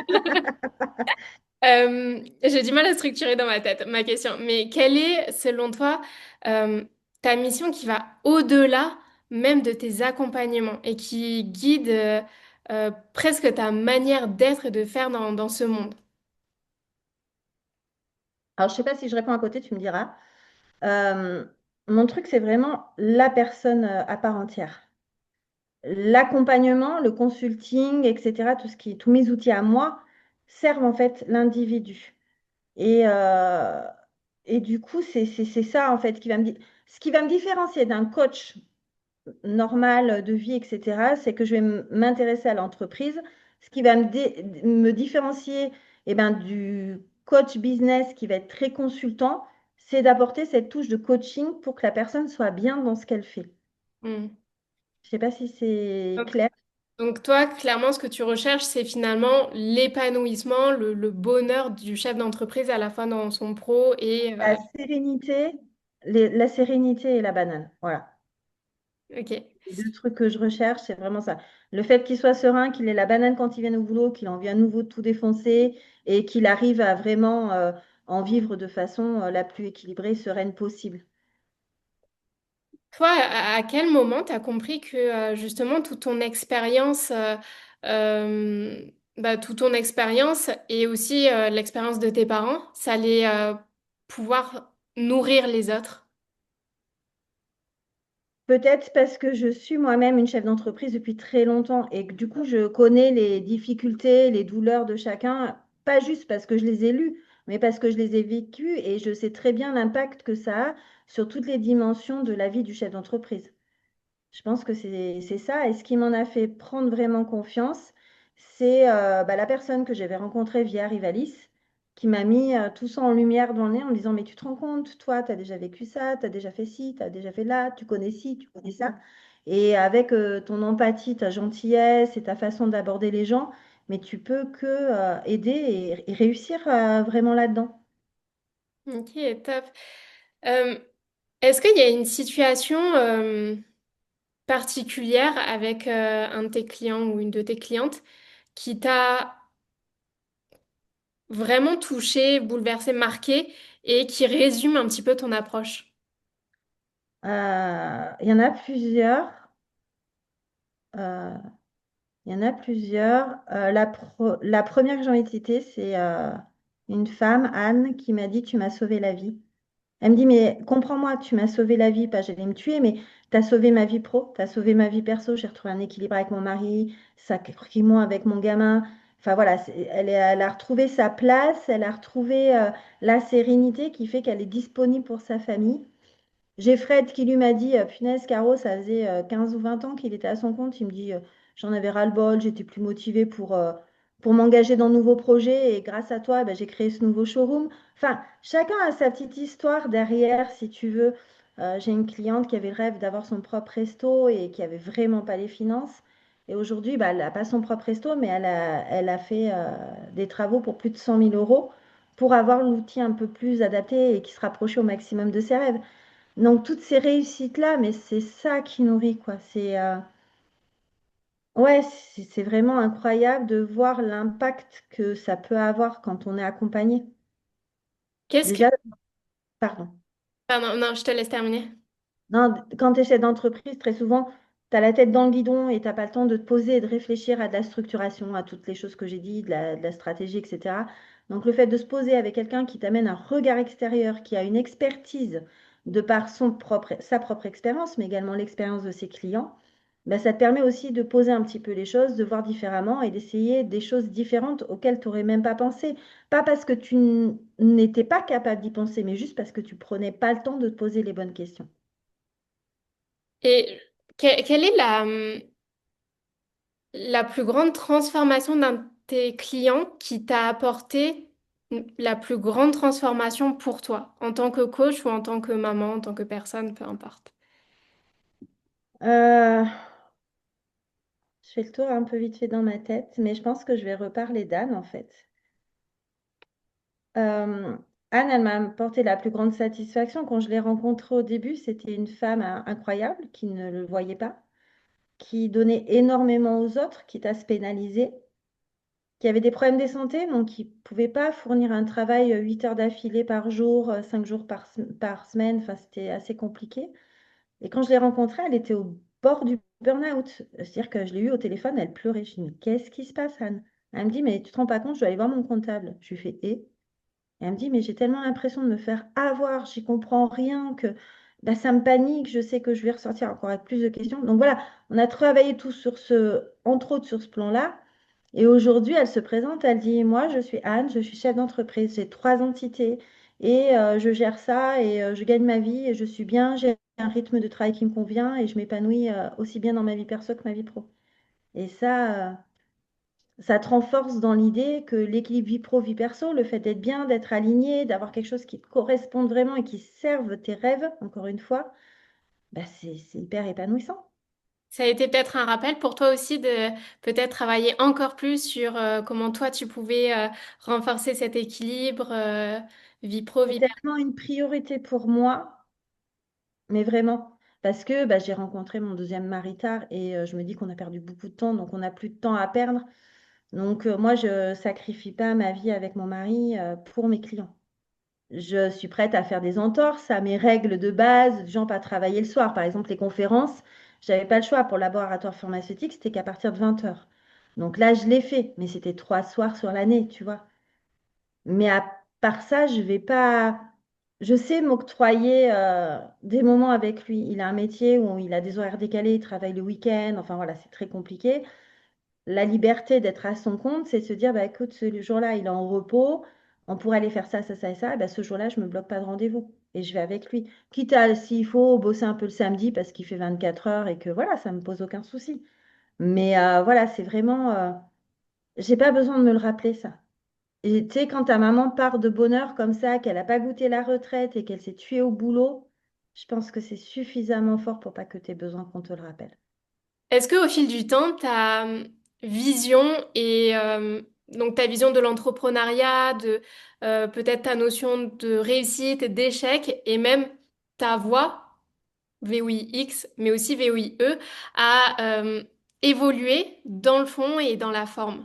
J'ai du mal à structurer dans ma tête ma question, mais quelle est, selon toi, ta mission qui va au-delà même de tes accompagnements et qui guide presque ta manière d'être et de faire dans ce monde? Alors, je sais pas si je réponds à côté, tu me diras. Euh, Mon truc, c'est vraiment la personne à part entière. L'accompagnement, le consulting, etc., tous mes outils à moi servent en fait l'individu. Et, euh, et du coup, c'est ça en fait ce qui va me différencier d'un coach normal de vie, etc., c'est que je vais m'intéresser à l'entreprise. Ce qui va me différencier du coach business qui va être très consultant, c'est d'apporter cette touche de coaching pour que la personne soit bien dans ce qu'elle fait. Hmm. Je sais pas si c'est Donc, clair. donc toi, clairement, ce que tu recherches, c'est finalement l'épanouissement, le bonheur du chef d'entreprise à la fois dans son pro et... La sérénité, la sérénité et la banane. Voilà. ok. Les deux trucs que je recherche, c'est vraiment ça. Le fait qu'il soit serein, qu'il ait la banane quand il vient au boulot, qu'il en vient à nouveau de tout défoncer et qu'il arrive à vraiment en vivre de façon la plus équilibrée, sereine possible. Toi, à quel moment tu as compris que justement toute ton expérience, euh, toute ton expérience et aussi l'expérience de tes parents, ça allait pouvoir nourrir les autres? Peut-être parce que je suis moi-même une chef d'entreprise depuis très longtemps et que du coup, je connais les difficultés, les douleurs de chacun, pas juste parce que je les ai lues, mais parce que je les ai vécues et je sais très bien l'impact que ça a sur toutes les dimensions de la vie du chef d'entreprise. Je pense que c'est ça. Et ce qui m'en a fait prendre vraiment confiance, c'est la personne que j'avais rencontrée via Rivalis, qui m'a mis tout ça en lumière dans le nez en me disant, mais tu te rends compte, toi, tu as déjà vécu ça, tu as déjà fait ci, tu as déjà fait là, tu connais ci, tu connais ça. Et avec ton empathie, ta gentillesse et ta façon d'aborder les gens, mais tu peux que aider et réussir vraiment là-dedans. Ok, top. Euh, Est-ce qu'il y a une situation particulière avec un de tes clients ou une de tes clientes qui t'a vraiment touché, bouleversé, marqué et qui résume un petit peu ton approche? Il y en a plusieurs. Euh, Il y en a plusieurs. La première que j'ai envie de citer, c'est une femme, Anne, qui m'a dit, tu m'as sauvé la vie. Elle me dit, mais comprends-moi, tu m'as sauvé la vie, pas j'allais me tuer, mais tu as sauvé ma vie pro, tu as sauvé ma vie perso, j'ai retrouvé un équilibre avec mon mari, sacrément avec mon gamin. Enfin voilà, elle a retrouvé sa place, elle a retrouvé la sérénité qui fait qu'elle est disponible pour sa famille. J'ai Fred qui lui m'a dit, punaise, Caro, ça faisait 15 ou 20 ans qu'il était à son compte. Il me dit, j'en avais ras-le-bol, j'étais plus motivée pour m'engager dans de nouveaux projets. Et grâce à toi, ben, j'ai créé ce nouveau showroom. Enfin, chacun a sa petite histoire derrière, si tu veux. J'ai une cliente qui avait le rêve d'avoir son propre resto et qui avait vraiment pas les finances. Et aujourd'hui, bah, elle n'a pas son propre resto, mais elle a fait des travaux pour plus de 100 000 euros pour avoir l'outil un peu plus adapté et qui se rapprochait au maximum de ses rêves. Donc toutes ces réussites-là, mais c'est ça qui nourrit, quoi. Ouais, c'est vraiment incroyable de voir l'impact que ça peut avoir quand on est accompagné. Qu'est-ce que... Déjà, pardon. Pardon, non, je te laisse terminer. Non, quand tu es chef d'entreprise, très souvent, tu as la tête dans le guidon et tu n'as pas le temps de te poser et de réfléchir à de la structuration, à toutes les choses que j'ai dit, de la stratégie, etc. Donc le fait de se poser avec quelqu'un qui t'amène un regard extérieur, qui a une expertise de par sa propre expérience, mais également l'expérience de ses clients, ben, ça te permet aussi de poser un petit peu les choses, de voir différemment et d'essayer des choses différentes auxquelles tu n'aurais même pas pensé. Pas parce que n'étais pas capable d'y penser, mais juste parce que tu prenais pas le temps de te poser les bonnes questions. Et quelle est la plus grande transformation d'un de tes clients qui t'a apporté la plus grande transformation pour toi, en tant que coach ou en tant que maman, en tant que personne, peu importe. Euh, je fais le tour un peu vite fait dans ma tête, mais je pense que je vais reparler d'Anne en fait. Euh, Anne, elle m'a apporté la plus grande satisfaction. Quand je l'ai rencontrée au début, c'était une femme incroyable qui ne le voyait pas, qui donnait énormément aux autres, quitte à se pénaliser, qui avait des problèmes de santé, donc qui ne pouvait pas fournir un travail 8 heures d'affilée par jour, 5 jours par semaine. Enfin, c'était assez compliqué. Et quand je l'ai rencontrée, elle était au bord du burn-out. C'est-à-dire que je l'ai eue au téléphone, elle pleurait. Je lui ai dit, mais qu'est-ce qui se passe, Anne? Elle me dit, mais tu te rends pas compte, je dois aller voir mon comptable. Je lui fais, et? Elle me dit, mais j'ai tellement l'impression de me faire avoir, j'y comprends rien, que bah, ça me panique, je sais que je vais ressortir encore avec plus de questions. Donc voilà, on a travaillé tout sur entre autres sur ce plan-là. Et aujourd'hui, elle se présente, elle dit, moi, je suis Anne, je suis chef d'entreprise, j'ai 3 entités et je gère ça et je gagne ma vie et je suis bien, j'ai un rythme de travail qui me convient et je m'épanouis aussi bien dans ma vie perso que ma vie pro. Et ça te renforce dans l'idée que l'équilibre vie pro, vie perso, le fait d'être bien, d'être aligné, d'avoir quelque chose qui te corresponde vraiment et qui serve tes rêves, encore une fois, bah c'est hyper épanouissant. Ça a été peut-être un rappel pour toi aussi de peut-être travailler encore plus sur comment toi tu pouvais renforcer cet équilibre vie pro, C'est vie perso. tellement une priorité pour moi, mais vraiment. Parce que bah, j'ai rencontré mon deuxième mari tard et je me dis qu'on a perdu beaucoup de temps, donc on n'a plus de temps à perdre. Donc moi, je sacrifie pas ma vie avec mon mari pour mes clients. Je suis prête à faire des entorses à mes règles de base, genre pas travailler le soir. Par exemple, les conférences, j'avais pas le choix pour le laboratoire pharmaceutique, c'était qu'à partir de 20 heures. Donc là, je l'ai fait, mais c'était 3 soirs sur l'année, tu vois. Mais à part ça, je vais pas. Je sais m'octroyer des moments avec lui. Il a un métier où il a des horaires décalés, il travaille le week-end. Enfin voilà, c'est très compliqué. La liberté d'être à son compte, c'est de se dire, bah, écoute, ce jour-là, il est en repos, on pourrait aller faire ça, ça, ça et ça. Bah, ce jour-là, je me bloque pas de rendez-vous et je vais avec lui. Quitte à, s'il faut, bosser un peu le samedi parce qu'il fait 24 heures et que voilà, ça me pose aucun souci. Mais voilà, c'est vraiment, j'ai pas besoin de me le rappeler, ça. Et tu sais, quand ta maman part de bonheur comme ça, qu'elle n'a pas goûté la retraite et qu'elle s'est tuée au boulot, je pense que c'est suffisamment fort pour pas que tu aies besoin qu'on te le rappelle. Est-ce que au fil du temps, ta vision et donc ta vision de l'entrepreneuriat, de peut-être ta notion de réussite et d'échec et même ta voix VOIX, mais aussi VOIE, a évolué dans le fond et dans la forme?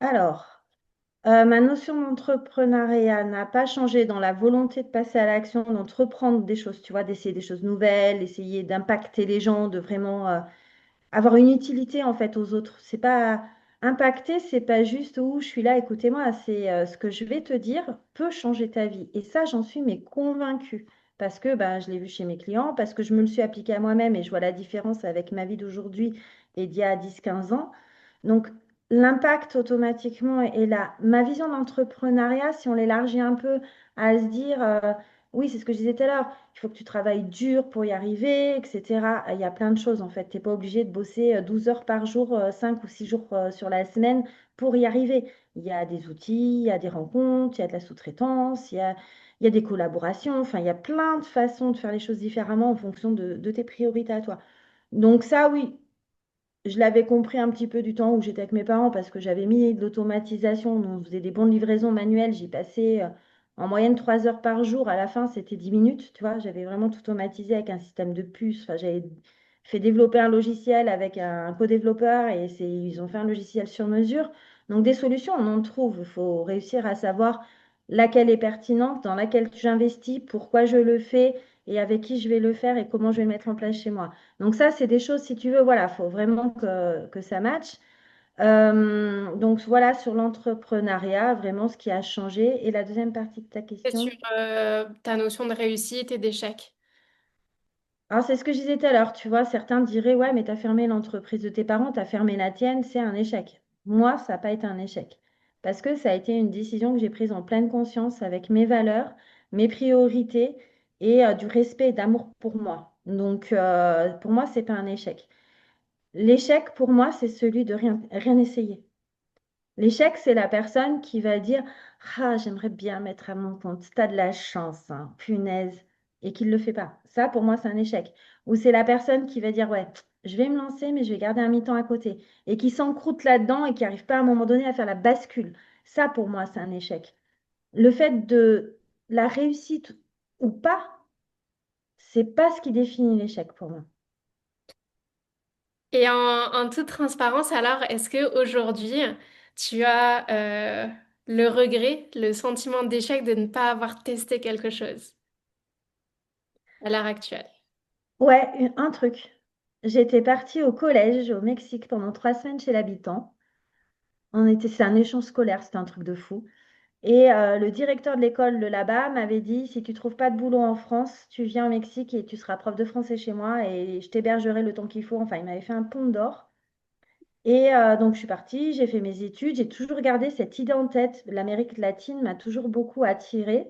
Alors, ma notion d'entrepreneuriat n'a pas changé dans la volonté de passer à l'action, d'entreprendre des choses, tu vois, d'essayer des choses nouvelles, essayer d'impacter les gens, de vraiment avoir une utilité en fait aux autres. C'est pas impacter, c'est pas juste où je suis là, écoutez-moi, c'est ce que je vais te dire peut changer ta vie. Et ça, j'en suis mais convaincue parce que ben, je l'ai vu chez mes clients, parce que je me le suis appliqué à moi-même et je vois la différence avec ma vie d'aujourd'hui et d'il y a 10 15 ans. Donc, l'impact automatiquement est là. Ma vision d'entrepreneuriat, si on l'élargit un peu à se dire, oui, c'est ce que je disais tout à l'heure, il faut que tu travailles dur pour y arriver, etc. Il y a plein de choses en fait. Tu n'es pas obligé de bosser 12 heures par jour, 5 ou 6 jours sur la semaine pour y arriver. Il y a des outils, il y a des rencontres, il y a de la sous-traitance, il y a des collaborations. Enfin, il y a plein de façons de faire les choses différemment en fonction de tes priorités à toi. Donc ça, oui, je l'avais compris un petit peu du temps où j'étais avec mes parents parce que j'avais mis de l'automatisation. On faisait des bons de livraison manuels. J'y passais en moyenne 3 heures par jour. À la fin, c'était 10 minutes. Tu vois, j'avais vraiment tout automatisé avec un système de puces. Enfin, j'avais fait développer un logiciel avec un co-développeur et ils ont fait un logiciel sur mesure. Donc, des solutions, on en trouve. Il faut réussir à savoir laquelle est pertinente, dans laquelle j'investis, pourquoi je le fais et avec qui je vais le faire et comment je vais le mettre en place chez moi. Donc ça, c'est des choses, si tu veux, voilà, il faut vraiment que ça matche. Donc voilà, sur l'entrepreneuriat, vraiment ce qui a changé. Et la deuxième partie de ta C'est sur question, ta notion de réussite et d'échec. alors c'est ce que je disais tout à l'heure, tu vois, certains diraient, ouais, mais tu as fermé l'entreprise de tes parents, tu as fermé la tienne, c'est un échec. Moi, ça n'a pas été un échec. Parce que ça a été une décision que j'ai prise en pleine conscience avec mes valeurs, mes priorités et du respect et d'amour pour moi. Donc pour moi, c'est pas un échec. L'échec, pour moi, c'est celui de rien essayer. L'échec, c'est la personne qui va dire, ah, j'aimerais bien mettre à mon compte. T'as de la chance, hein, punaise, et qui ne le fait pas. Ça, pour moi, c'est un échec. Ou c'est la personne qui va dire, ouais, je vais me lancer, mais je vais garder un mi-temps à côté. Et qui s'encroute là-dedans et qui n'arrive pas à un moment donné à faire la bascule. Ça, pour moi, c'est un échec. Le fait de la réussite ou pas, c'est pas ce qui définit l'échec pour moi. Et en toute transparence, alors, est-ce que aujourd'hui tu as le regret, le sentiment d'échec de ne pas avoir testé quelque chose à l'heure actuelle? Ouais, un truc. J'étais partie au collège au Mexique pendant 3 semaines chez l'habitant. C'est un échange scolaire, c'était un truc de fou. Et le directeur de l'école de là-bas m'avait dit, si tu trouves pas de boulot en France, tu viens au Mexique et tu seras prof de français chez moi et je t'hébergerai le temps qu'il faut. Enfin, il m'avait fait un pont d'or. Et donc, je suis partie, j'ai fait mes études, j'ai toujours gardé cette idée en tête. L'Amérique latine m'a toujours beaucoup attirée.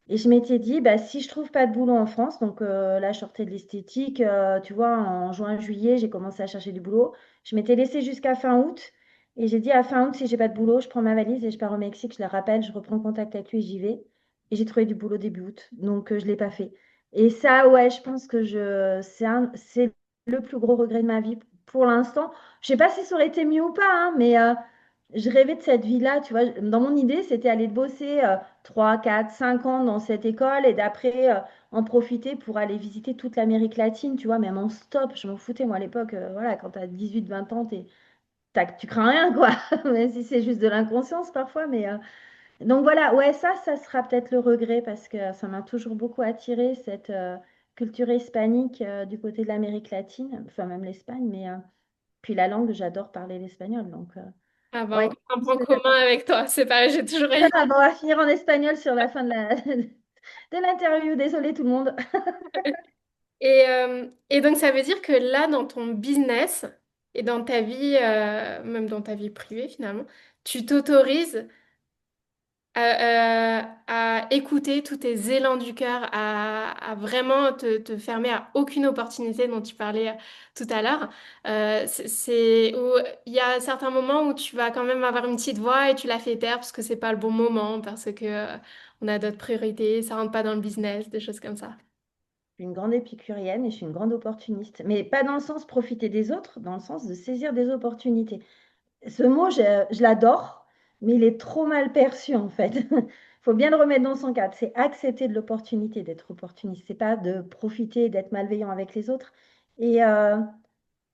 Et je m'étais dit, bah, si je trouve pas de boulot en France, donc là, je sortais de l'esthétique, tu vois, en juin, juillet, j'ai commencé à chercher du boulot. Je m'étais laissée jusqu'à fin août. Et j'ai dit à fin août, si j'ai pas de boulot, je prends ma valise et je pars au Mexique, je le rappelle, je reprends contact avec lui et j'y vais. Et j'ai trouvé du boulot début août, donc je l'ai pas fait. Et ça, ouais, je pense que c'est le plus gros regret de ma vie pour l'instant. Je sais pas si ça aurait été mieux ou pas, hein, mais je rêvais de cette vie-là. Tu vois, dans mon idée, c'était aller bosser 3, 4, 5 ans dans cette école et d'après en profiter pour aller visiter toute l'Amérique latine, tu vois, même en stop. Je m'en foutais, moi, à l'époque. Voilà, quand tu as 18, 20 ans, tu crains rien, quoi. Même si c'est juste de l'inconscience parfois. Donc voilà, ouais, ça sera peut-être le regret parce que ça m'a toujours beaucoup attiré, cette culture hispanique du côté de l'Amérique latine, enfin même l'Espagne, mais puis la langue, j'adore parler l'espagnol. Donc, Ah bah ouais, encore un qu'est-ce point que commun avec toi, c'est pareil, j'ai toujours aimé. bon, on va finir en espagnol sur la fin de de l'interview. Désolée tout le monde. Et donc ça veut dire que là, dans ton business et dans ta vie, même dans ta vie privée finalement, tu t'autorises à écouter tous tes élans du cœur, à vraiment te fermer à aucune opportunité dont tu parlais tout à l'heure. Où il y a certains moments où tu vas quand même avoir une petite voix et tu la fais taire parce que c'est pas le bon moment, parce que on a d'autres priorités, ça rentre pas dans le business, des choses comme ça. Je suis une grande épicurienne et je suis une grande opportuniste, mais pas dans le sens profiter des autres, dans le sens de saisir des opportunités. Ce mot, je l'adore, mais il est trop mal perçu en fait. Il faut bien le remettre dans son cadre. C'est accepter de l'opportunité d'être opportuniste. C'est pas de profiter, d'être malveillant avec les autres. Et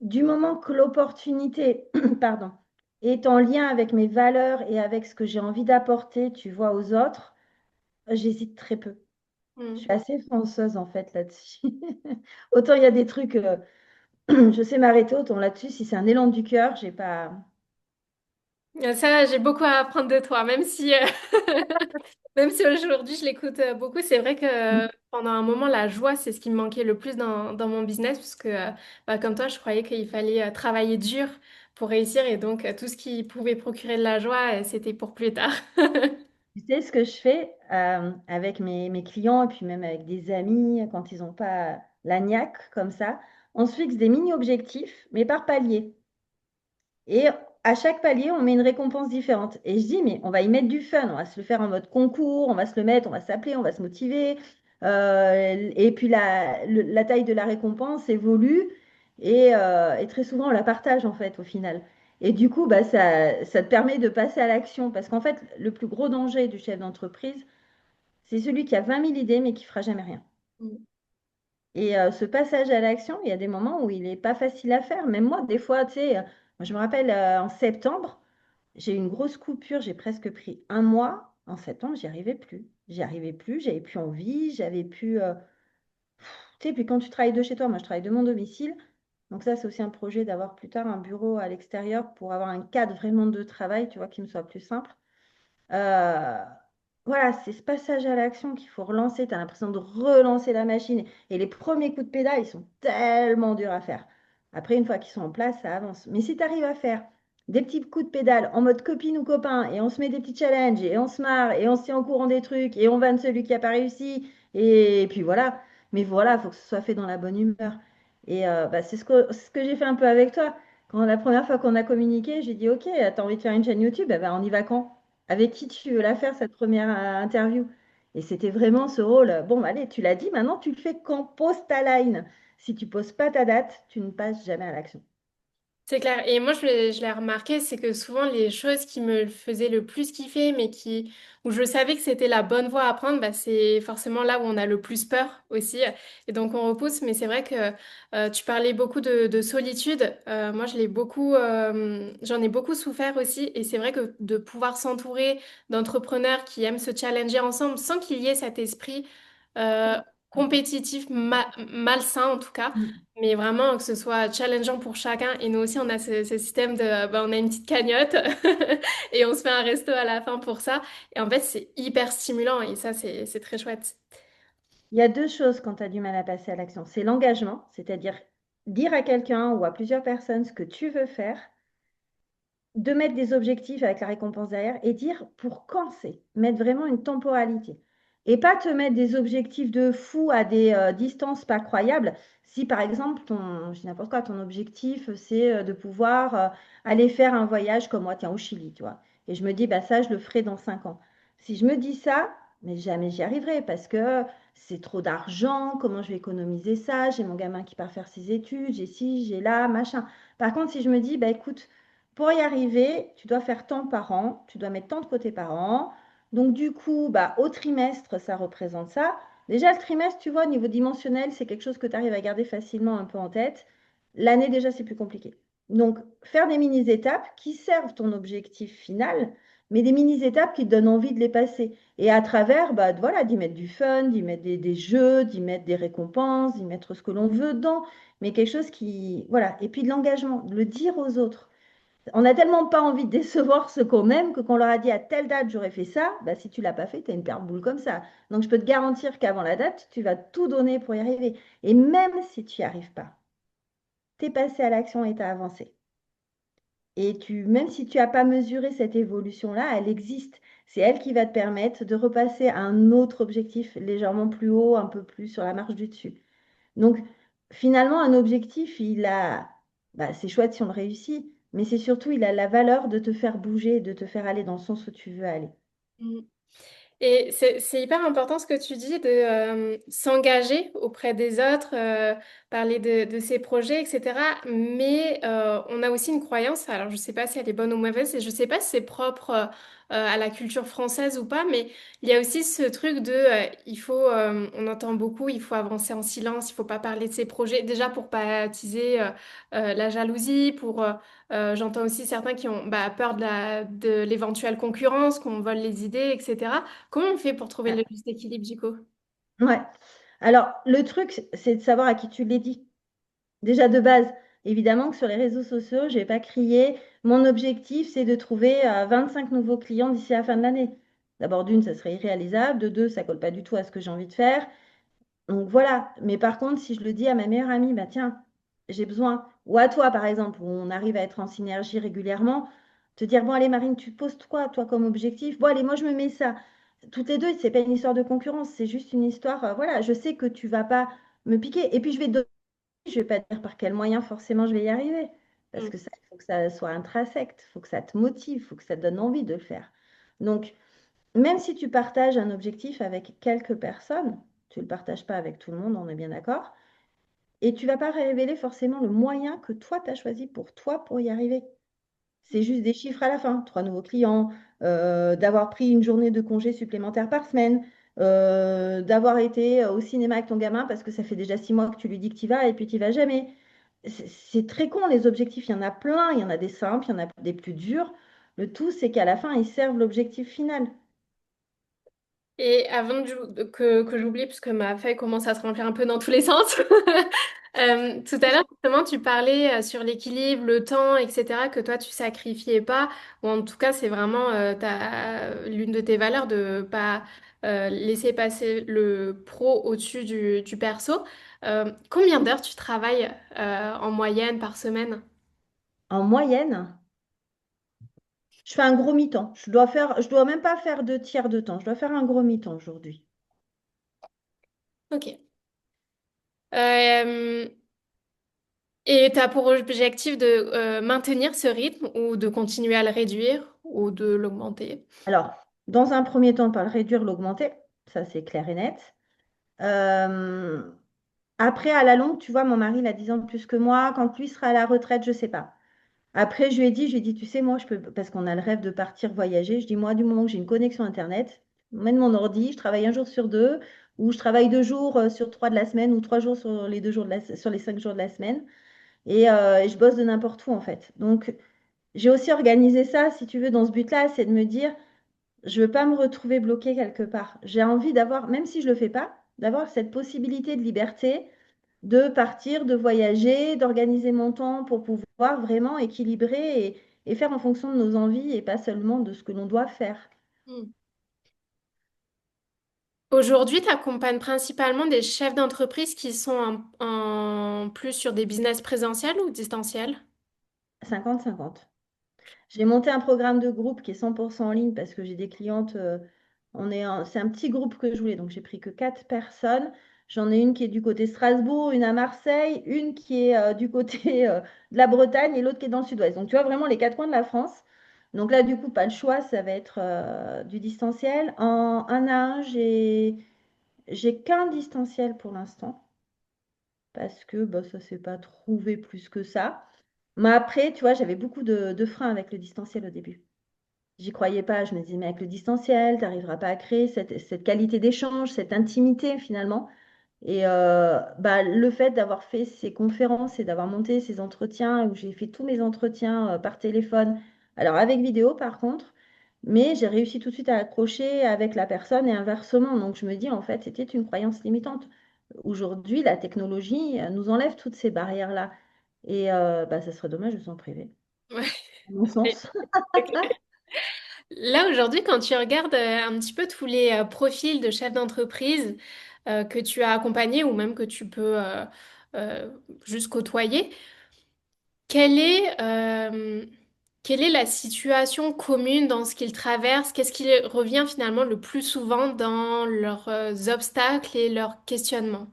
du moment que l'opportunité, pardon, est en lien avec mes valeurs et avec ce que j'ai envie d'apporter, tu vois, aux autres, j'hésite très peu. Je Mm. suis assez fonceuse en fait là-dessus. Autant il y a des trucs, je sais m'arrêter, autant là-dessus, si c'est un élan du cœur, j'ai pas. Ça, j'ai beaucoup à apprendre de toi, même si, même si aujourd'hui je l'écoute beaucoup. C'est vrai que pendant un moment, la joie, c'est ce qui me manquait le plus dans mon business, parce que bah, comme toi, je croyais qu'il fallait travailler dur pour réussir, et donc tout ce qui pouvait procurer de la joie, c'était pour plus tard. Tu sais ce que je fais avec mes clients et puis même avec des amis quand ils n'ont pas la niaque comme ça, on se fixe des mini-objectifs, mais par palier. Et à chaque palier, on met une récompense différente. Et je dis, mais on va y mettre du fun, on va se le faire en mode concours, on va se le mettre, on va s'appeler, on va se motiver. Et puis la taille de la récompense évolue et très souvent on la partage en fait au final. Et du coup, bah, ça te permet de passer à l'action parce qu'en fait, le plus gros danger du chef d'entreprise, c'est celui qui a 20 000 idées mais qui fera jamais rien. Et ce passage à l'action, il y a des moments où il n'est pas facile à faire. Même moi, des fois, tu sais, moi, je me rappelle en septembre, j'ai eu une grosse coupure, j'ai presque pris un mois. En septembre, j'y arrivais plus. J'y arrivais plus, j'avais plus envie, j'avais plus. Tu sais, puis quand tu travailles de chez toi, moi je travaille de mon domicile. Donc ça, c'est aussi un projet d'avoir plus tard un bureau à l'extérieur pour avoir un cadre vraiment de travail, tu vois, qui me soit plus simple. Euh, voilà, c'est ce passage à l'action qu'il faut relancer. Tu as l'impression de relancer la machine. Et les premiers coups de pédale, ils sont tellement durs à faire. Après, une fois qu'ils sont en place, ça avance. Mais si tu arrives à faire des petits coups de pédale en mode copine ou copain, et on se met des petits challenges, et on se marre, et on se tient au courant des trucs, et on vanne celui qui n'a pas réussi, et puis voilà. Mais voilà, il faut que ce soit fait dans la bonne humeur. Et bah, c'est ce que j'ai fait un peu avec toi. Quand la première fois qu'on a communiqué, j'ai dit, OK, t'as envie de faire une chaîne YouTube, eh ben, on y va quand? Avec qui tu veux la faire, cette première interview? Et c'était vraiment ce rôle. Bon, allez, tu l'as dit, maintenant tu le fais quand? Pose ta line. Si tu poses pas ta date, tu ne passes jamais à l'action. C'est clair. Et moi, je l'ai remarqué, c'est que souvent, les choses qui me faisaient le plus kiffer, mais où je savais que c'était la bonne voie à prendre, bah, c'est forcément là où on a le plus peur aussi. Et donc, on repousse. Mais c'est vrai que tu parlais beaucoup de solitude. Moi, j'en ai beaucoup souffert aussi. Et c'est vrai que de pouvoir s'entourer d'entrepreneurs qui aiment se challenger ensemble sans qu'il y ait cet esprit euh, compétitif, malsain en tout cas, Mm. mais vraiment que ce soit challengeant pour chacun. Et nous aussi, on a ce système de, bah, on a une petite cagnotte et on se fait un resto à la fin pour ça. Et en fait, c'est hyper stimulant et ça, c'est très chouette. Il y a deux choses quand tu as du mal à passer à l'action. C'est l'engagement, c'est-à-dire dire à quelqu'un ou à plusieurs personnes ce que tu veux faire, de mettre des objectifs avec la récompense derrière et dire pour quand c'est, mettre vraiment une temporalité. Et pas te mettre des objectifs de fou à des distances pas croyables. Si par exemple, je dis n'importe quoi, ton objectif, c'est de pouvoir aller faire un voyage comme moi, tiens, au Chili, tu vois. Et je me dis, bah, ça, je le ferai dans 5 ans. Si je me dis ça, Mais jamais j'y arriverai parce que c'est trop d'argent, comment je vais économiser ça? J'ai mon gamin qui part faire ses études, j'ai ci, j'ai là, machin. Par contre, si je me dis, bah écoute, pour y arriver, tu dois faire tant par an, tu dois mettre tant de côté par an. Donc du coup, bah, au trimestre, ça représente ça. Déjà, le trimestre, tu vois, au niveau dimensionnel, c'est quelque chose que tu arrives à garder facilement un peu en tête. L'année, déjà, c'est plus compliqué. Donc, faire des mini-étapes qui servent ton objectif final, mais des mini-étapes qui te donnent envie de les passer. Et à travers, bah, voilà, d'y mettre du fun, d'y mettre des jeux, d'y mettre des récompenses, d'y mettre ce que l'on veut dedans, mais quelque chose qui, voilà. Et puis de l'engagement, de le dire aux autres. On n'a tellement pas envie de décevoir ceux qu'on aime que qu'on leur a dit à telle date j'aurais fait ça, bah, si tu l'as pas fait, tu as une paire de boules comme ça. Donc je peux te garantir qu'avant la date, tu vas tout donner pour y arriver. Et même si tu n'y arrives pas, tu es passé à l'action et tu as avancé. Et même si tu n'as pas mesuré cette évolution-là, elle existe. C'est elle qui va te permettre de repasser à un autre objectif légèrement plus haut, un peu plus sur la marche du dessus. Donc, finalement, un objectif, c'est chouette si on le réussit, mais c'est surtout, il a la valeur de te faire bouger, de te faire aller dans le sens où tu veux aller. Mm. Et c'est hyper important ce que tu dis de s'engager auprès des autres, parler de ses projets, etc. Mais on a aussi une croyance, alors je ne sais pas si elle est bonne ou mauvaise, et je ne sais pas si c'est propre à la culture française ou pas, mais il y a aussi ce truc de, on entend beaucoup, il faut avancer en silence, il ne faut pas parler de ses projets, déjà pour pas attiser la jalousie, j'entends aussi certains qui ont peur de l'éventuelle concurrence, qu'on vole les idées, etc. Comment on fait pour trouver Ah, le juste équilibre, du coup? ouais. Alors, le truc, c'est de savoir à qui tu l'as dit. Déjà de base, évidemment que sur les réseaux sociaux, je vais pas crier. Mon objectif, c'est de trouver 25 nouveaux clients d'ici la fin de l'année. D'abord, d'une, ça serait irréalisable. De deux, ça colle pas du tout à ce que j'ai envie de faire. Donc voilà. Mais par contre, si je le dis à ma meilleure amie, bah tiens, j'ai besoin, ou à toi par exemple, où on arrive à être en synergie régulièrement, te dire, bon allez Marine, tu te poses quoi, toi, comme objectif? Bon allez, moi je me mets ça. Toutes les deux, c'est pas une histoire de concurrence, c'est juste une histoire, voilà, je sais que tu vas pas me piquer. Et puis je vais te donner, je vais pas te dire par quel moyen forcément je vais y arriver. Parce Mm. que ça, il faut que ça soit intrinsèque, il faut que ça te motive, il faut que ça te donne envie de le faire. Donc, même si tu partages un objectif avec quelques personnes, tu ne le partages pas avec tout le monde, on est bien d'accord, et tu ne vas pas révéler forcément le moyen que toi, tu as choisi pour toi pour y arriver. C'est juste des chiffres à la fin. Trois nouveaux clients, d'avoir pris une journée de congé supplémentaire par semaine, d'avoir été au cinéma avec ton gamin parce que ça fait déjà 6 mois que tu lui dis que tu y vas et puis tu n'y vas jamais. C'est très con, les objectifs. Il y en a plein, il y en a des simples, il y en a des plus durs. Le tout, c'est qu'à la fin, ils servent l'objectif final. Et avant que j'oublie, puisque ma feuille commence à se remplir un peu dans tous les sens, tout à l'heure, justement, tu parlais sur l'équilibre, le temps, etc., que toi, tu sacrifiais pas, ou en tout cas, c'est vraiment l'une de tes valeurs de pas laisser passer le pro au-dessus du perso. Combien d'heures tu travailles en moyenne par semaine? En moyenne, je fais un gros mi-temps. Je dois même pas faire 2 tiers de temps. Je dois faire un gros mi-temps aujourd'hui. Ok. Euh, Et tu as pour objectif de maintenir ce rythme ou de continuer à le réduire ou de l'augmenter? Alors, dans un premier temps, pas le réduire, l'augmenter. Ça, c'est clair et net. Euh, Après, à la longue, tu vois, mon mari, il a 10 ans de plus que moi. Quand lui sera à la retraite, je sais pas. Après, je lui ai dit, tu sais, moi, je peux, parce qu'on a le rêve de partir voyager. Je dis, moi, du moment que j'ai une connexion Internet, je mène mon ordi, je travaille un jour sur deux, ou je travaille 2 jours sur 3 de la semaine, ou 3 jours sur les 2 jours sur les 5 jours de la semaine. Et je bosse de n'importe où, en fait. Donc, j'ai aussi organisé ça, si tu veux, dans ce but-là, c'est de me dire, je veux pas me retrouver bloquée quelque part. J'ai envie d'avoir, même si je le fais pas, d'avoir cette possibilité de liberté de partir, de voyager, d'organiser mon temps pour pouvoir vraiment équilibrer et faire en fonction de nos envies et pas seulement de ce que l'on doit faire. Hmm. Aujourd'hui, tu accompagnes principalement des chefs d'entreprise qui sont en plus sur des business présentiels ou distanciels? 50-50. J'ai monté un programme de groupe qui est 100% en ligne parce que j'ai des clientes. C'est un petit groupe que je voulais, donc j'ai pris que 4 personnes. J'en ai une qui est du côté Strasbourg, une à Marseille, une qui est du côté de la Bretagne et l'autre qui est dans le sud-ouest. Donc tu vois vraiment les 4 coins de la France. Donc là, du coup, pas le choix, ça va être du distanciel. En 1 à 1, j'ai qu'un distanciel pour l'instant, parce que bah, ça ne s'est pas trouvé plus que ça. Mais après, tu vois, j'avais beaucoup de freins avec le distanciel au début. J'y croyais pas. Je me disais, mais avec le distanciel, tu n'arriveras pas à créer cette qualité d'échange, cette intimité finalement. Et bah, le fait d'avoir fait ces conférences et d'avoir monté ces entretiens, où j'ai fait tous mes entretiens par téléphone, alors avec vidéo par contre, mais j'ai réussi tout de suite à accrocher avec la personne et inversement. Donc je me dis, en fait, c'était une croyance limitante. Aujourd'hui, la technologie nous enlève toutes ces barrières-là. Et bah, ça serait dommage de s'en priver, Ouais. à mon sens. Là, aujourd'hui, quand tu regardes un petit peu tous les profils de chefs d'entreprise que tu as accompagnés ou même que tu peux euh, juste côtoyer, quelle quelle est la situation commune dans ce qu'ils traversent? Qu'est-ce qui revient finalement le plus souvent dans leurs obstacles et leurs questionnements?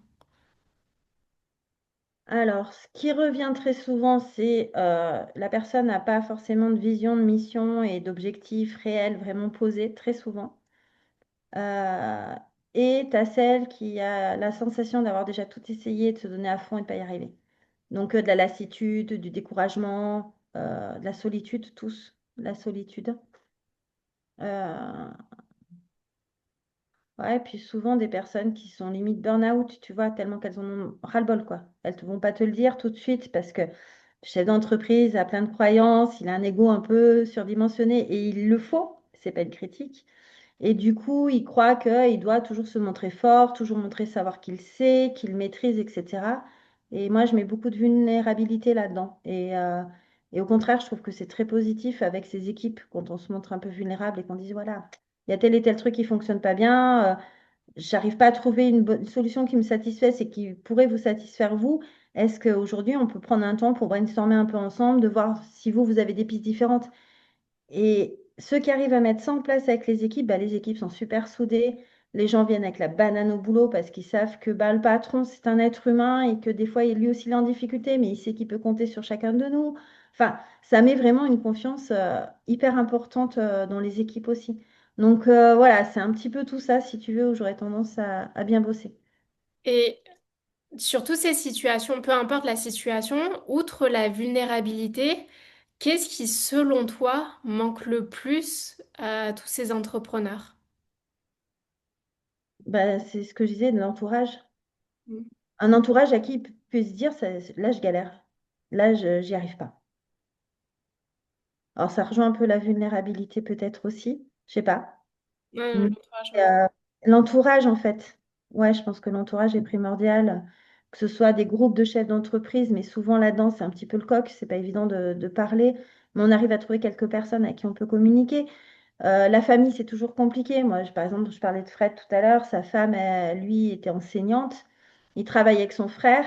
Alors, ce qui revient très souvent, c'est la personne n'a pas forcément de vision, de mission et d'objectif réel vraiment posé, très souvent. Euh, et tu as celle qui a la sensation d'avoir déjà tout essayé, de se donner à fond et de ne pas y arriver. Donc, de la lassitude, du découragement, de la solitude, tous, la solitude. Euh, ouais, puis souvent des personnes qui sont limite burn-out, tu vois, tellement qu'elles en ont ras-le-bol, quoi. Elles ne vont pas te le dire tout de suite parce que le chef d'entreprise a plein de croyances, il a un ego un peu surdimensionné et il le faut, c'est pas une critique. Et du coup, il croit qu'il doit toujours se montrer fort, toujours montrer savoir qu'il sait, qu'il maîtrise, etc. Et moi, je mets beaucoup de vulnérabilité là-dedans. Et au contraire, je trouve que c'est très positif avec ces équipes quand on se montre un peu vulnérable et qu'on dise, voilà, il y a tel et tel truc qui fonctionne pas bien, j'arrive pas à trouver une bonne solution qui me satisfasse et qui pourrait vous satisfaire vous. Est-ce qu'aujourd'hui, on peut prendre un temps pour brainstormer un peu ensemble, de voir si vous, vous avez des pistes différentes? Et ceux qui arrivent à mettre ça en place avec les équipes, bah, les équipes sont super soudées. Les gens viennent avec la banane au boulot parce qu'ils savent que bah, le patron, c'est un être humain et que des fois, lui aussi, il est en difficulté, mais il sait qu'il peut compter sur chacun de nous. Enfin, ça met vraiment une confiance hyper importante dans les équipes aussi. Donc voilà, c'est un petit peu tout ça, si tu veux, où j'aurais tendance à bien bosser. Et sur toutes ces situations, peu importe la situation, outre la vulnérabilité, qu'est-ce qui, selon toi, manque le plus à tous ces entrepreneurs? Bah, c'est ce que je disais de l'entourage. Mm. Un entourage à qui il peut se dire, là, je galère. Là, j'y arrive pas. Alors, ça rejoint un peu la vulnérabilité peut-être aussi, je sais pas. Ouais, Mais, l'entourage, ouais. euh, l'entourage, en fait. Ouais, je pense que l'entourage est primordial, que ce soit des groupes de chefs d'entreprise, mais souvent là-dedans, c'est un petit peu le coq, c'est pas évident de parler, mais on arrive à trouver quelques personnes à qui on peut communiquer. La famille, c'est toujours compliqué. Moi, par exemple, je parlais de Fred tout à l'heure. Sa femme, lui, était enseignante. Il travaille avec son frère.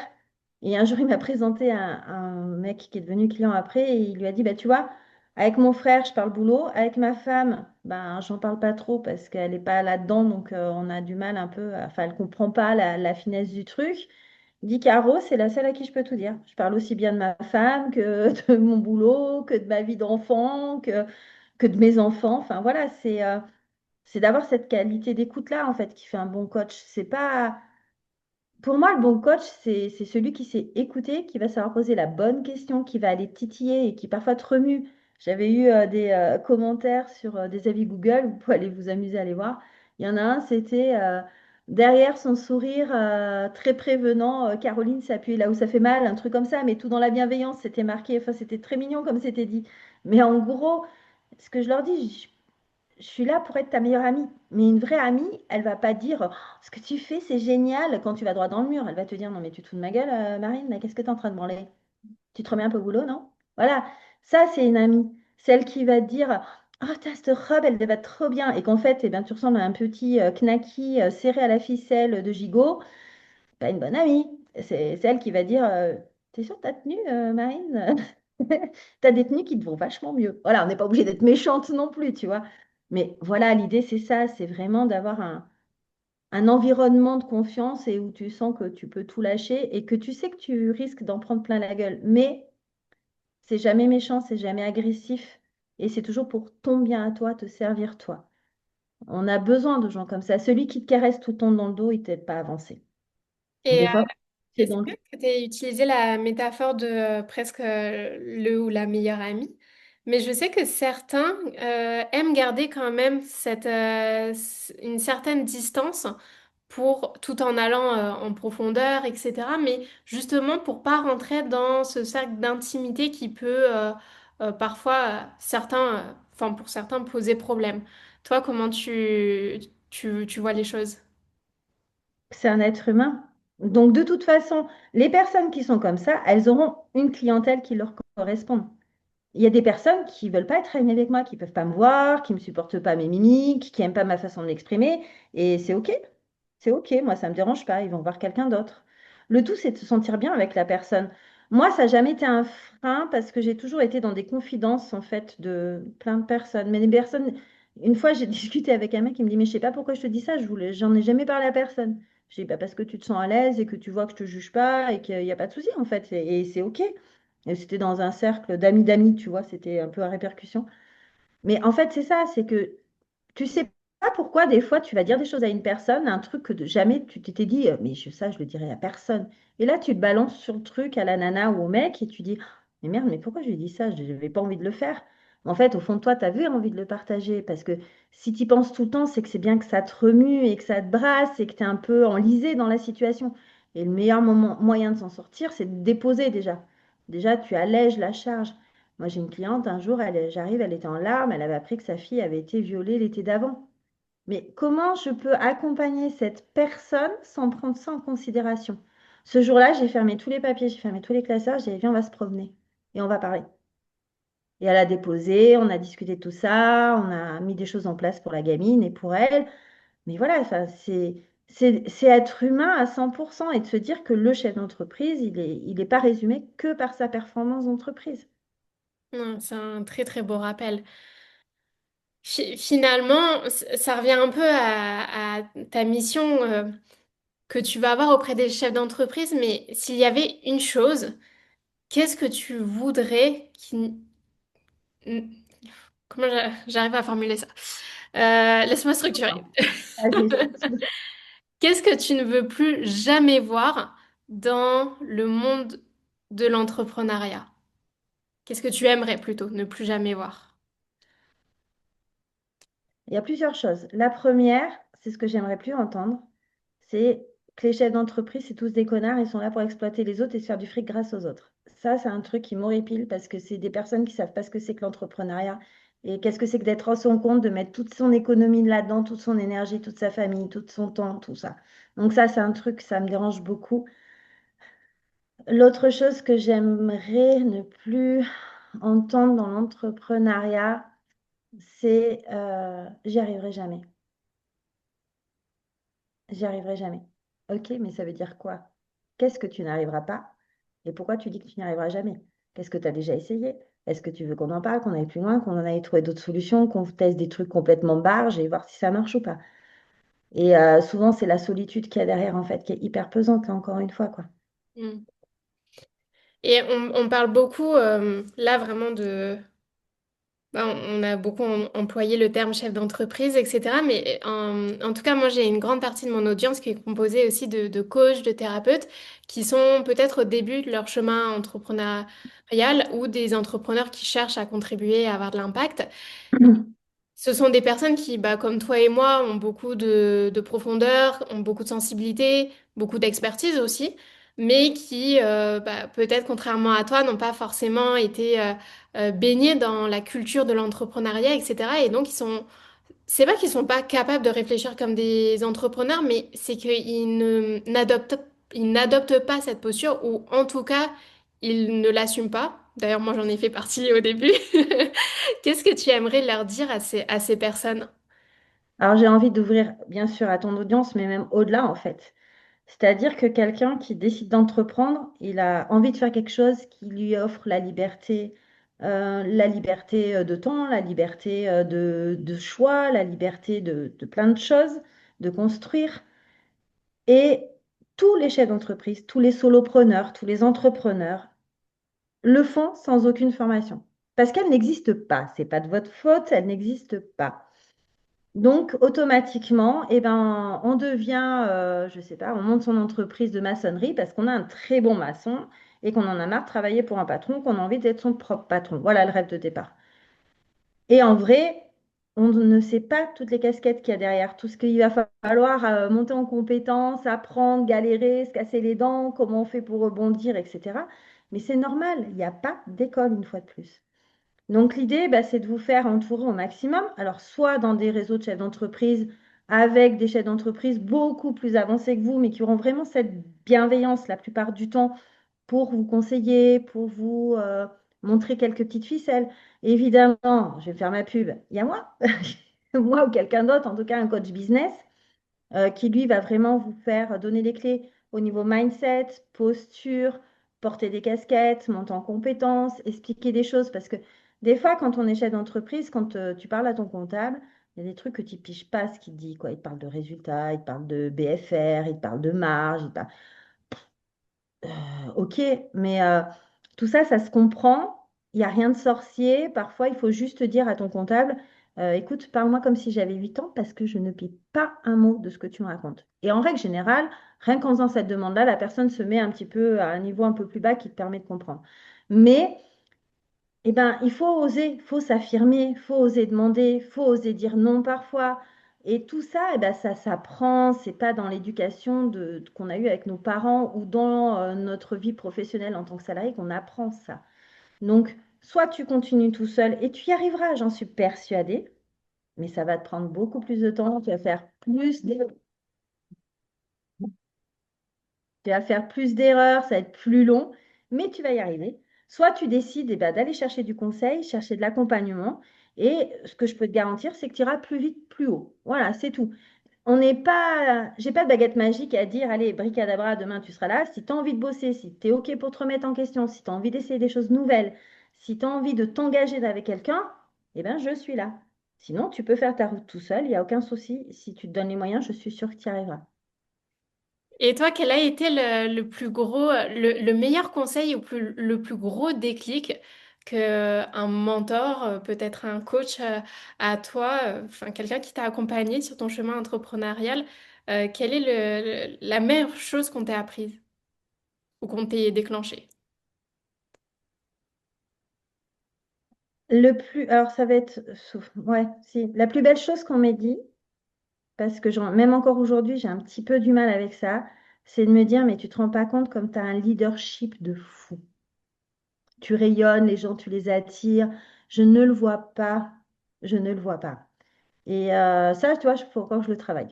Et un jour, il m'a présenté un mec qui est devenu client après. Et il lui a dit, bah, tu vois, avec mon frère, je parle boulot. Avec ma femme, ben, j'en parle pas trop parce qu'elle n'est pas là-dedans. Donc, on a du mal un peu. Enfin, elle comprend pas la finesse du truc. Il dit, Caro, c'est la seule à qui je peux tout dire. Je parle aussi bien de ma femme que de mon boulot, que de ma vie d'enfant, que de mes enfants. Enfin voilà, c'est d'avoir cette qualité d'écoute-là, en fait, qui fait un bon coach. C'est pas... Pour moi, le bon coach, c'est celui qui sait écouter, qui va savoir poser la bonne question, qui va aller titiller et qui parfois te remue. J'avais eu des commentaires sur des avis Google, vous pouvez aller vous amuser à les voir. Il y en a un, c'était derrière son sourire très prévenant, Caroline s'appuie là où ça fait mal, un truc comme ça, mais tout dans la bienveillance, c'était marqué. Enfin, c'était très mignon comme c'était dit. Mais en gros, ce que je leur dis, je suis là pour être ta meilleure amie. Mais une vraie amie, elle va pas dire ce que tu fais, c'est génial quand tu vas droit dans le mur. Elle va te dire non, mais tu te fous de ma gueule, Marine, là, qu'est-ce que tu es en train de branler? Tu te remets un peu au boulot, non? Voilà, ça, c'est une amie. Celle qui va te dire oh, t'as cette robe, elle va trop bien. Et qu'en fait, eh bien, tu ressembles à un petit knacky serré à la ficelle de gigot. Pas une bonne amie. C'est elle qui va dire t'es sûre de ta tenue, Marine? T'as des tenues qui te vont vachement mieux. Voilà, on n'est pas obligé d'être méchante non plus, tu vois. Mais voilà, l'idée, c'est ça, c'est vraiment d'avoir un environnement de confiance et où tu sens que tu peux tout lâcher et que tu sais que tu risques d'en prendre plein la gueule. Mais c'est jamais méchant, c'est jamais agressif. et c'est toujours pour ton bien à toi, te servir toi. On a besoin de gens comme ça. Celui qui te caresse tout le temps dans le dos, il t'aide pas à avancer. Et Des fois, c'est est-ce dans le... que tu as utilisé la métaphore de presque le ou la meilleure amie? Mais je sais que certains aiment garder quand même une certaine distance pour tout en allant en profondeur, etc. Mais justement pour pas rentrer dans ce cercle d'intimité qui peut parfois enfin pour certains poser problème. Toi, comment tu vois les choses? C'est un être humain. Donc, de toute façon, les personnes qui sont comme ça, elles auront une clientèle qui leur correspond. Il y a des personnes qui veulent pas être amies avec moi, qui peuvent pas me voir, qui me supportent pas mes mimiques, qui aiment pas ma façon de m'exprimer, et c'est OK. C'est OK, moi ça me dérange pas, ils vont voir quelqu'un d'autre. Le tout, c'est de se sentir bien avec la personne. Moi, ça n'a jamais été un frein parce que j'ai toujours été dans des confidences en fait de plein de personnes. Mais les personnes, une fois, j'ai discuté avec un mec qui me dit, mais je sais pas pourquoi je te dis ça, j'en ai jamais parlé à personne. Je dis, bah, parce que tu te sens à l'aise et que tu vois que je te juge pas et qu'il n'y a pas de souci en fait, et c'est OK. Et c'était dans un cercle d'amis, tu vois, c'était un peu à répercussion. Mais en fait, c'est ça, c'est que tu sais pas pourquoi des fois tu vas dire des choses à une personne, un truc que jamais tu t'étais dit, mais ça, je le dirais à personne. Et là, tu te balances sur le truc à la nana ou au mec et tu dis, mais merde, mais pourquoi je lui ai dit ça? Je n'avais pas envie de le faire. En fait, au fond de toi, tu avais envie de le partager parce que si tu y penses tout le temps, c'est que c'est bien que ça te remue et que ça te brasse et que tu es un peu enlisé dans la situation. Et le meilleur moyen de s'en sortir, c'est de déposer déjà. Déjà, tu allèges la charge. Moi, j'ai une cliente, un jour, j'arrive, elle était en larmes, elle avait appris que sa fille avait été violée l'été d'avant. Mais comment je peux accompagner cette personne sans prendre ça en considération? Ce jour-là, j'ai fermé tous les papiers, j'ai fermé tous les classeurs, j'ai dit, viens, on va se promener et on va parler. Et elle a déposé, on a discuté de tout ça, on a mis des choses en place pour la gamine et pour elle. Mais voilà, ça, c'est être humain à 100% et de se dire que le chef d'entreprise, il est pas résumé que par sa performance d'entreprise. Non, c'est un très très beau rappel. Finalement, ça revient un peu à ta mission que tu vas avoir auprès des chefs d'entreprise, mais s'il y avait une chose, qu'est-ce que tu voudrais Comment j'arrive à formuler ça? Laisse-moi structurer. Allez. Qu'est-ce que tu ne veux plus jamais voir dans le monde de l'entrepreneuriat? Qu'est-ce que tu aimerais plutôt ne plus jamais voir? Il y a plusieurs choses. La première, c'est ce que j'aimerais plus entendre, c'est que les chefs d'entreprise, c'est tous des connards, ils sont là pour exploiter les autres et se faire du fric grâce aux autres. Ça, c'est un truc qui m'horripile parce que c'est des personnes qui savent pas ce que c'est que l'entrepreneuriat et qu'est-ce que c'est que d'être à son compte, de mettre toute son économie là-dedans, toute son énergie, toute sa famille, tout son temps, tout ça. Donc ça, c'est un truc, ça me dérange beaucoup. L'autre chose que j'aimerais ne plus entendre dans l'entrepreneuriat, c'est j'y arriverai jamais. J'y arriverai jamais. Ok, mais ça veut dire quoi? Qu'est-ce que tu n'arriveras pas? Et pourquoi tu dis que tu n'y arriveras jamais? Qu'est-ce que tu as déjà essayé? Est-ce que tu veux qu'on en parle, qu'on aille plus loin, qu'on en aille trouver d'autres solutions, qu'on teste des trucs complètement barges et voir si ça marche ou pas? Et souvent, c'est la solitude qu'il y a derrière, en fait, qui est hyper pesante, là, encore une fois, quoi. Mm. Et on parle beaucoup là vraiment de... on a beaucoup employé le terme chef d'entreprise, etc. Mais en tout cas, moi, j'ai une grande partie de mon audience qui est composée aussi de coachs, de thérapeutes, qui sont peut-être au début de leur chemin entrepreneurial ou des entrepreneurs qui cherchent à contribuer, à avoir de l'impact. Ce sont des personnes qui, bah, comme toi et moi, ont beaucoup de profondeur, ont beaucoup de sensibilité, beaucoup d'expertise aussi, mais qui, bah, peut-être contrairement à toi, n'ont pas forcément été baignés dans la culture de l'entrepreneuriat, etc. Et donc, c'est pas qu'ils sont pas capables de réfléchir comme des entrepreneurs, mais c'est ils n'adoptent pas cette posture, ou en tout cas, ils ne l'assument pas. D'ailleurs, moi, j'en ai fait partie au début. Qu'est-ce que tu aimerais leur dire à ces personnes? Alors, j'ai envie d'ouvrir, bien sûr, à ton audience, mais même au-delà, en fait. C'est-à-dire que quelqu'un qui décide d'entreprendre, il a envie de faire quelque chose qui lui offre la liberté de temps, la liberté de choix, la liberté de plein de choses, de construire. Et tous les chefs d'entreprise, tous les solopreneurs, tous les entrepreneurs le font sans aucune formation. parce qu'elle n'existe pas. C'est pas de votre faute, elle n'existe pas. Donc, automatiquement, eh ben, on devient, je sais pas, on monte son entreprise de maçonnerie parce qu'on a un très bon maçon et qu'on en a marre de travailler pour un patron, qu'on a envie d'être son propre patron. Voilà le rêve de départ. Et en vrai, on ne sait pas toutes les casquettes qu'il y a derrière, tout ce qu'il va falloir monter en compétences, apprendre, galérer, se casser les dents, comment on fait pour rebondir, etc. Mais c'est normal, il n'y a pas d'école une fois de plus. Donc l'idée, bah, c'est de vous faire entourer au maximum. Alors soit dans des réseaux de chefs d'entreprise avec des chefs d'entreprise beaucoup plus avancés que vous, mais qui auront vraiment cette bienveillance la plupart du temps pour vous conseiller, pour vous montrer quelques petites ficelles. Évidemment, je vais faire ma pub. Il y a moi, moi ou quelqu'un d'autre, en tout cas un coach business qui lui va vraiment vous faire donner les clés au niveau mindset, posture, porter des casquettes, monter en compétences, expliquer des choses. Parce que des fois, quand on est chef d'entreprise, quand tu parles à ton comptable, il y a des trucs que tu ne piges pas ce qu'il dit, quoi. Il te parle de résultats, il te parle de BFR, il te parle de marge, ok, mais tout ça, ça se comprend. Il n'y a rien de sorcier. Parfois, il faut juste dire à ton comptable, écoute, parle-moi comme si j'avais 8 ans parce que je ne pie pas un mot de ce que tu me racontes. Et en règle générale, rien qu'en faisant cette demande-là, la personne se met un petit peu à un niveau un peu plus bas qui te permet de comprendre. Mais eh ben, il faut oser, il faut s'affirmer, il faut oser demander, il faut oser dire non parfois. Et tout ça, eh ben, ça s'apprend, c'est pas dans l'éducation qu'on a eue avec nos parents ou dans notre vie professionnelle en tant que salarié qu'on apprend ça. Donc, soit tu continues tout seul et tu y arriveras, j'en suis persuadée, mais ça va te prendre beaucoup plus de temps, tu vas faire plus d'erreurs, ça va être plus long, mais tu vas y arriver. Soit tu décides eh ben, d'aller chercher du conseil, chercher de l'accompagnement, et ce que je peux te garantir, c'est que tu iras plus vite, plus haut. Voilà, c'est tout. On n'est pas, j'ai pas de baguette magique à dire, allez, bricadabra, demain tu seras là. Si tu as envie de bosser, si tu es OK pour te remettre en question, si tu as envie d'essayer des choses nouvelles, si tu as envie de t'engager avec quelqu'un, eh ben, je suis là. Sinon, tu peux faire ta route tout seul, il n'y a aucun souci. Si tu te donnes les moyens, je suis sûre que tu y arriveras. Et toi, quel a été le plus gros, le meilleur conseil ou le plus gros déclic que un mentor, peut-être un coach à toi, enfin quelqu'un qui t'a accompagné sur ton chemin entrepreneurial, quelle est la meilleure chose qu'on t'ait apprise ou qu'on t'ait déclenché? Alors ça va être, ouais, si, la plus belle chose qu'on m'ait dit, parce que même encore aujourd'hui, j'ai un petit peu du mal avec ça, c'est de me dire, mais tu te rends pas compte comme tu as un leadership de fou. Tu rayonnes, les gens, tu les attires. Je ne le vois pas, je ne le vois pas. Et ça, tu vois, il faut encore que je le travaille.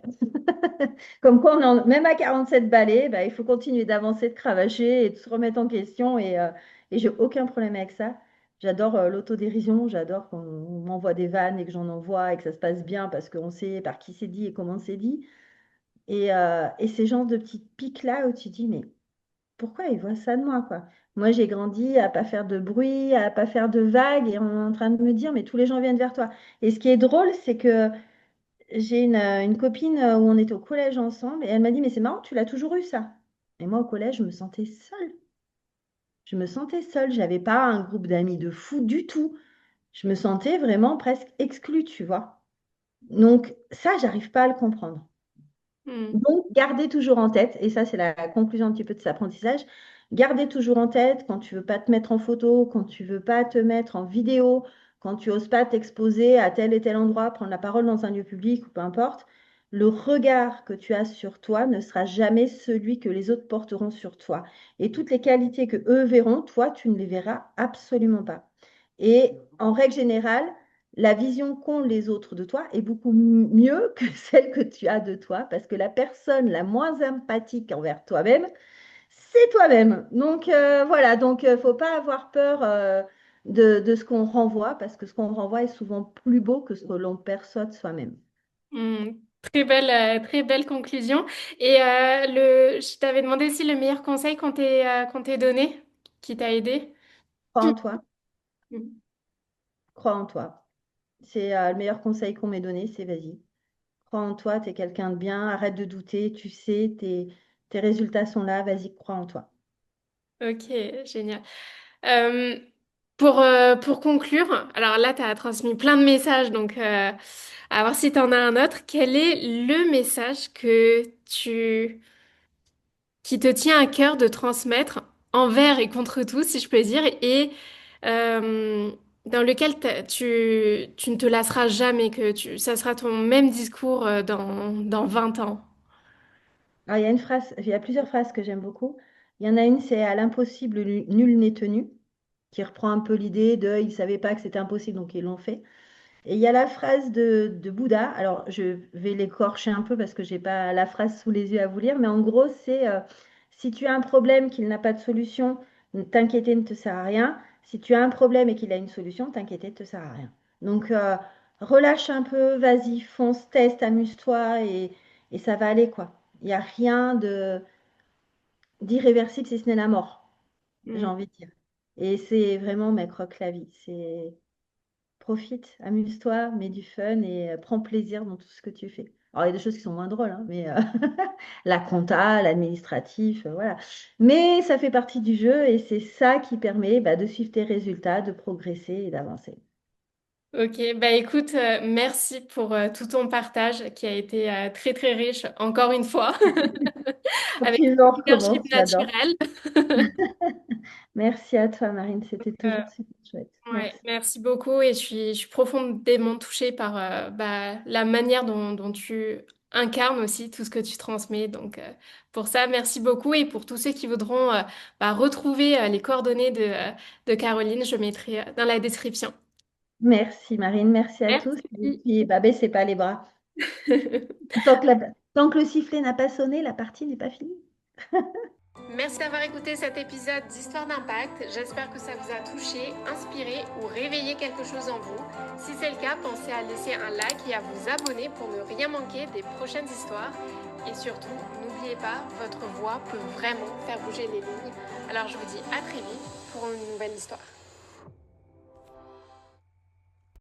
Comme quoi, même à 47 balais, bah, il faut continuer d'avancer, de cravacher et de se remettre en question. Et j'ai aucun problème avec ça. J'adore l'autodérision, j'adore qu'on m'envoie des vannes et que j'en envoie et que ça se passe bien parce qu'on sait par qui c'est dit et comment c'est dit. Et ces genres de petites piques-là où tu dis, mais pourquoi ils voient ça de moi, quoi? Moi, j'ai grandi à pas faire de bruit, à pas faire de vagues et on est en train de me dire, mais tous les gens viennent vers toi. Et ce qui est drôle, c'est que j'ai une copine où on était au collège ensemble et elle m'a dit, mais c'est marrant, tu l'as toujours eu ça. Et moi, au collège, je me sentais seule. Je me sentais seule. J'avais pas un groupe d'amis de fou du tout. Je me sentais vraiment presque exclue, tu vois. Donc, ça, j'arrive pas à le comprendre. Hmm. Donc, gardez toujours en tête, et ça, c'est la conclusion un petit peu de cet apprentissage, gardez toujours en tête quand tu veux pas te mettre en photo, quand tu veux pas te mettre en vidéo, quand tu oses pas t'exposer à tel et tel endroit, prendre la parole dans un lieu public ou peu importe, le regard que tu as sur toi ne sera jamais celui que les autres porteront sur toi. Et toutes les qualités que eux verront, toi, tu ne les verras absolument pas. Et en règle générale, la vision qu'ont les autres de toi est beaucoup mieux que celle que tu as de toi, parce que la personne la moins empathique envers toi-même, c'est toi-même. Donc voilà, donc faut pas avoir peur de ce qu'on renvoie, parce que ce qu'on renvoie est souvent plus beau que ce que l'on perçoit de soi-même. Hmm. Très belle conclusion. Et je t'avais demandé aussi le meilleur conseil qu'on t'ait donné, qui t'a aidé. Crois en toi, Hmm. crois en toi. C'est le meilleur conseil qu'on m'ait donné, c'est vas-y. Crois en toi, tu es quelqu'un de bien, arrête de douter, tu sais, tes résultats sont là, vas-y, crois en toi. Ok, génial. Pour conclure, alors là, tu as transmis plein de messages, donc à voir si tu en as un autre. Quel est le message qui te tient à cœur de transmettre envers et contre tout, si je peux dire, et euh, dans lequel tu ne te lasseras jamais, ça sera ton même discours dans 20 ans. Alors, il y a une phrase, il y a plusieurs phrases que j'aime beaucoup. Il y en a une, c'est à l'impossible, nul n'est tenu, qui reprend un peu l'idée de ils ne savaient pas que c'était impossible, donc ils l'ont fait. Et il y a la phrase de Bouddha. Alors, je vais l'écorcher un peu parce que j'ai pas la phrase sous les yeux à vous lire, mais en gros, c'est si tu as un problème qu'il n'a pas de solution, t'inquiéter ne te sert à rien. Si tu as un problème et qu'il a une solution, t'inquiéter ne te sert à rien. Donc, relâche un peu, vas-y, fonce, teste, amuse-toi et ça va aller, quoi. Il n'y a rien d'irréversible si ce n'est la mort, j'ai Mm. envie de dire. Et c'est vraiment, mec, croque la vie. C'est profite, amuse-toi, mets du fun et prends plaisir dans tout ce que tu fais. Alors, il y a des choses qui sont moins drôles, hein, mais la compta, l'administratif, voilà. Mais ça fait partie du jeu et c'est ça qui permet bah, de suivre tes résultats, de progresser et d'avancer. Ok, bah écoute, merci pour tout ton partage qui a été très très riche, encore une fois, avec Puis on une leadership recommence, j'adore. naturel. Merci à toi, Marine, c'était toujours super chouette. Ouais, Merci. merci beaucoup et je suis profondément touchée par la manière dont tu incarnes aussi tout ce que tu transmets. Donc pour ça, merci beaucoup et pour tous ceux qui voudront retrouver les coordonnées de Caroline, je mettrai dans la description. Merci, Marine, merci à tous. Et Merci. puis, bah, baissez pas les bras. Tant que, tant que le sifflet n'a pas sonné, la partie n'est pas finie. Merci d'avoir écouté cet épisode d'Histoire d'Impact. J'espère que ça vous a touché, inspiré ou réveillé quelque chose en vous. Si c'est le cas, pensez à laisser un like et à vous abonner pour ne rien manquer des prochaines histoires. Et surtout, n'oubliez pas, votre voix peut vraiment faire bouger les lignes. Alors je vous dis à très vite pour une nouvelle histoire.